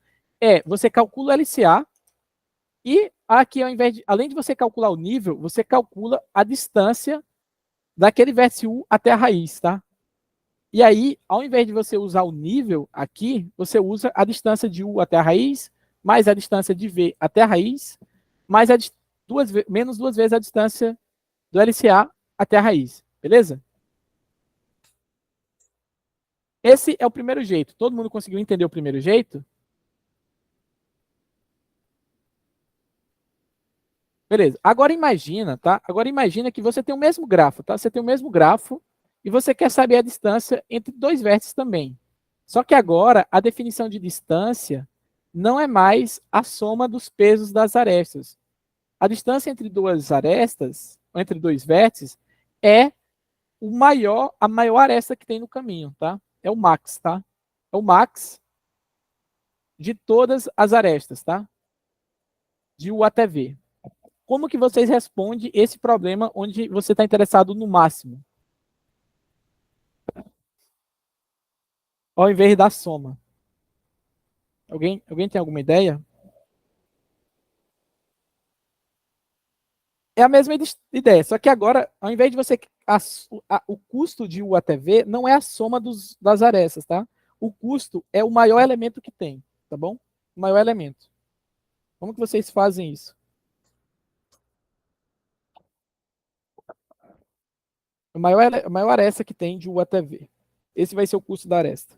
você calcula o LCA e aqui, além de você calcular o nível, você calcula a distância daquele vértice U até a raiz, tá? E aí, ao invés de você usar o nível aqui, você usa a distância de U até a raiz, mais a distância de V até a raiz, mais menos 2 vezes a distância do LCA até a raiz, beleza? Esse é o primeiro jeito. Todo mundo conseguiu entender o primeiro jeito? Beleza. Agora imagina, tá? Agora imagina que você tem o mesmo grafo, tá? Você tem o mesmo grafo e você quer saber a distância entre dois vértices também. Só que agora a definição de distância não é mais a soma dos pesos das arestas. A distância entre duas arestas, entre dois vértices, é a maior aresta que tem no caminho, tá? É o max, tá? É o max de todas as arestas, tá? De U até V. Como que vocês respondem esse problema onde você está interessado no máximo? Ao invés da soma. Alguém tem alguma ideia? É a mesma ideia, só que agora, ao invés de você... o custo de U até V não é a soma das arestas, tá? O custo é o maior elemento que tem, tá bom? O maior elemento. Como que vocês fazem isso? A maior aresta que tem de U até V. Esse vai ser o custo da aresta.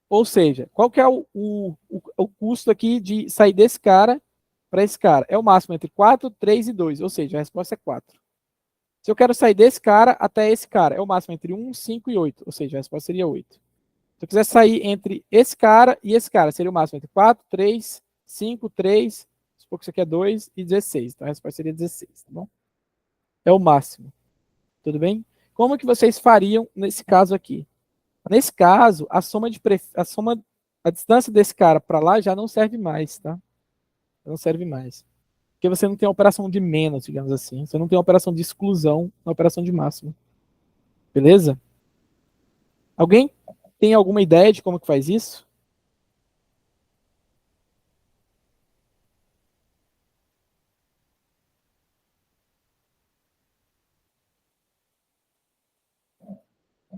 Ou seja, qual que é o custo aqui de sair desse cara para esse cara? É o máximo entre 4, 3 e 2. Ou seja, a resposta é 4. Se eu quero sair desse cara até esse cara, é o máximo entre 1, 5 e 8. Ou seja, a resposta seria 8. Se eu quiser sair entre esse cara e esse cara, seria o máximo entre 4, 3, 5, 3, supor que isso aqui é 2 e 16. Então a resposta seria 16, tá bom? É o máximo. Tudo bem? Como que vocês fariam nesse caso aqui? Nesse caso, a distância desse cara para lá já não serve mais, tá? Não serve mais. Porque você não tem a operação de menos, digamos assim. Você não tem a operação de exclusão na operação de máximo. Beleza? Alguém tem alguma ideia de como que faz isso?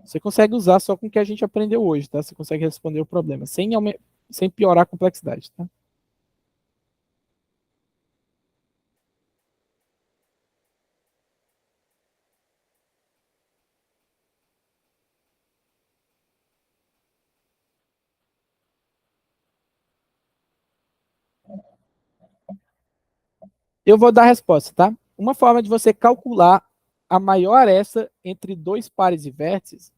Você consegue usar só com o que a gente aprendeu hoje, tá? Você consegue responder o problema sem piorar a complexidade, tá? Eu vou dar a resposta, tá? Uma forma de você calcular a maior aresta entre dois pares de vértices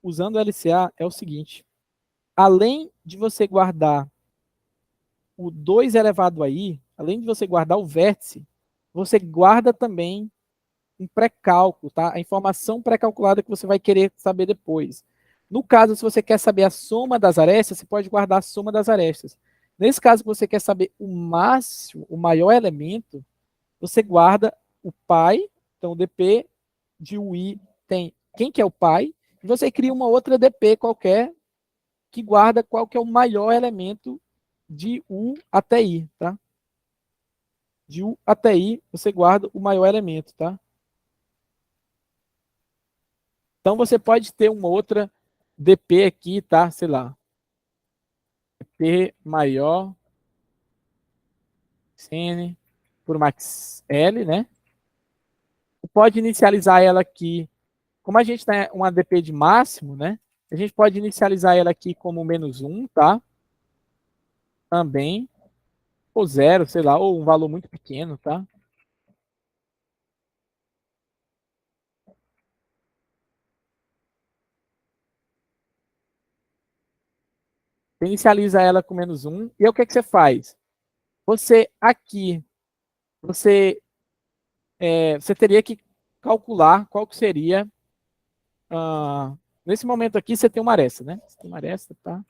usando o LCA é o seguinte: além de você guardar o 2 elevado a i, além de você guardar o vértice, você guarda também um pré-cálculo, tá? A informação pré-calculada que você vai querer saber depois. No caso, se você quer saber a soma das arestas, você pode guardar a soma das arestas. Nesse caso, que você quer saber o máximo, o maior elemento, você guarda o pai, então o dp de ui tem quem que é o pai, e você cria uma outra dp qualquer que guarda qual que é o maior elemento de u até i, tá? De u até i, você guarda o maior elemento, tá? Então você pode ter uma outra dp aqui, tá? Sei lá, dp maior Cn por max L, né? Pode inicializar ela aqui, como a gente tem uma dp de máximo, né? A gente pode inicializar ela aqui como -1, tá? Também, ou zero, sei lá, ou um valor muito pequeno, tá? Você inicializa ela com -1, e aí o que, é que você faz? Você aqui, você teria que calcular qual que seria. Nesse momento aqui, você tem uma aresta, né? Você tem uma aresta, tá?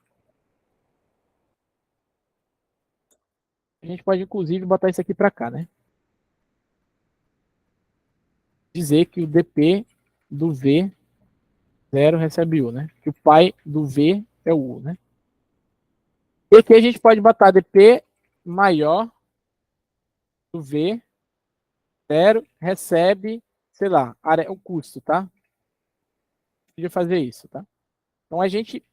A gente pode, inclusive, botar isso aqui para cá, né? Dizer que o dp do V0 recebe U, né? Que o pai do V é o U, né? E aqui a gente pode botar dp maior do V0 recebe, sei lá, o custo, tá? Podia fazer isso, tá? Então a gente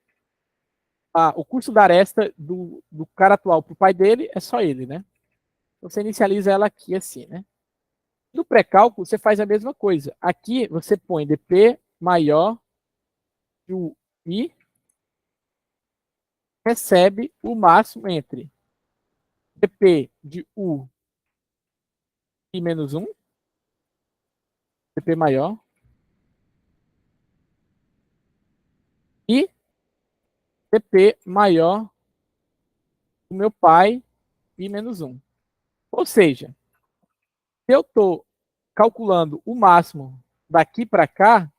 o custo da aresta do cara atual para o pai dele é só ele, né? Você inicializa ela aqui assim, né? No pré-cálculo, você faz a mesma coisa. Aqui, você põe dp maior que o i recebe o máximo entre dp de u e menos 1, dp maior, e dp maior do meu pai e menos 1. Ou seja, se eu estou calculando o máximo daqui para cá,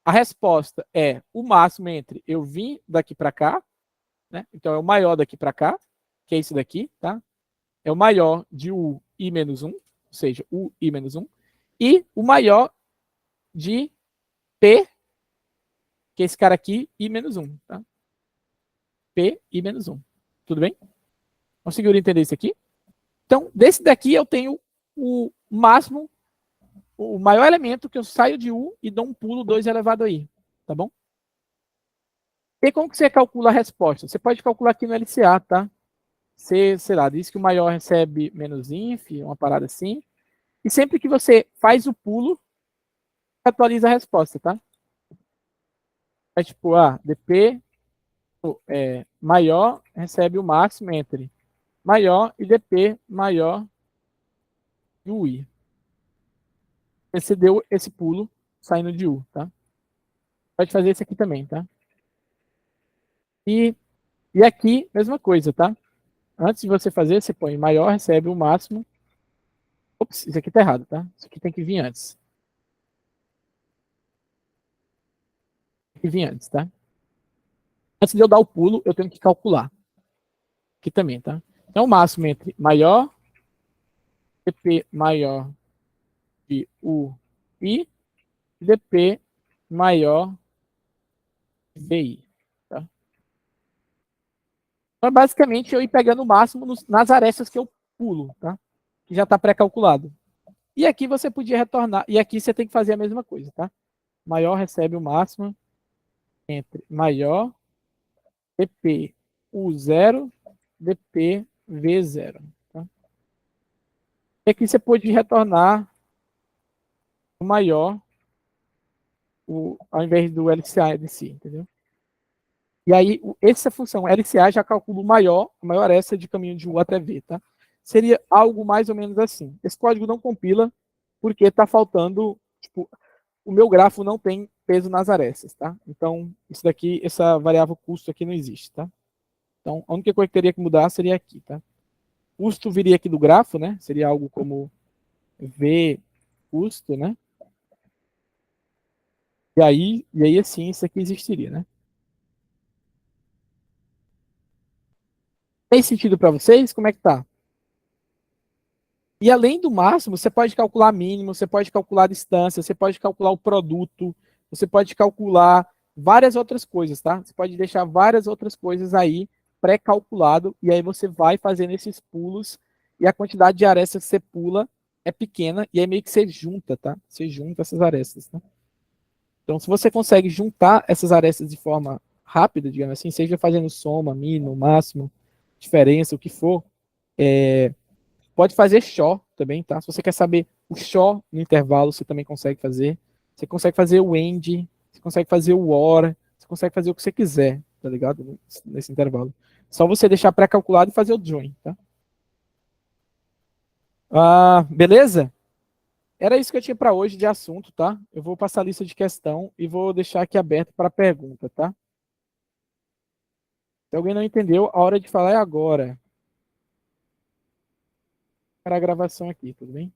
a resposta é o máximo entre eu vim daqui para cá, né? Então é o maior daqui para cá, que é isso daqui, tá? É o maior de u i menos 1, ou seja, u i menos 1, e o maior de p, que é esse cara aqui, i menos 1, tá? P i menos 1. Tudo bem? Conseguiram entender isso aqui? Então, desse daqui eu tenho o máximo, o maior elemento que eu saio de u e dou um pulo 2 elevado a i, tá bom? E como que você calcula a resposta? Você pode calcular aqui no LCA, tá? Você, sei lá, diz que o maior recebe menos inf, uma parada assim. E sempre que você faz o pulo, atualiza a resposta, tá? É tipo, dp maior recebe o máximo entre maior e dp maior do i. Você deu esse pulo saindo de u, tá? Pode fazer esse aqui também, tá? E aqui, mesma coisa, tá? Antes de você fazer, você põe maior recebe o máximo. Ops, isso aqui tá errado, tá? Isso aqui tem que vir antes. Tem que vir antes, tá? Antes de eu dar o pulo, eu tenho que calcular. Aqui também, tá? Então, o máximo entre maior, dp maior de u e dp maior de vi. Tá? Então, é basicamente, eu ir pegando o máximo nas arestas que eu pulo, tá? Que já está pré-calculado. E aqui você podia retornar. E aqui você tem que fazer a mesma coisa, tá? Maior recebe o máximo entre maior dp u0 dp v0. Tá? E aqui você pode retornar o maior ao invés do LCA de si, entendeu? E aí, essa função LCA já calcula a maior essa de caminho de U até V, tá? Seria algo mais ou menos assim. Esse código não compila porque está faltando, tipo, o meu grafo não tem peso nas arestas, tá? Então, isso daqui, essa variável custo aqui não existe, tá? Então, a única coisa que teria que mudar seria aqui, tá? Custo viria aqui do grafo, né? Seria algo como V custo, né? E aí assim, isso aqui existiria, né? Tem sentido para vocês? Como é que tá? E além do máximo, você pode calcular mínimo, você pode calcular a distância, você pode calcular o produto, você pode calcular várias outras coisas, tá? Você pode deixar várias outras coisas aí pré-calculado e aí você vai fazendo esses pulos e a quantidade de arestas que você pula é pequena e aí meio que você junta, tá? Você junta essas arestas, tá? Então, se você consegue juntar essas arestas de forma rápida, digamos assim, seja fazendo soma, mínimo, máximo, diferença, o que for, pode fazer SHO também, tá? Se você quer saber o SHO no intervalo, você também consegue fazer. Você consegue fazer o AND, você consegue fazer o OR, você consegue fazer o que você quiser, tá ligado? Nesse intervalo. Só você deixar pré-calculado e fazer o join, tá? Beleza? Era isso que eu tinha para hoje de assunto, tá? Eu vou passar a lista de questão e vou deixar aqui aberto para pergunta, tá? Se alguém não entendeu, a hora de falar é agora. Para a gravação aqui, tudo bem?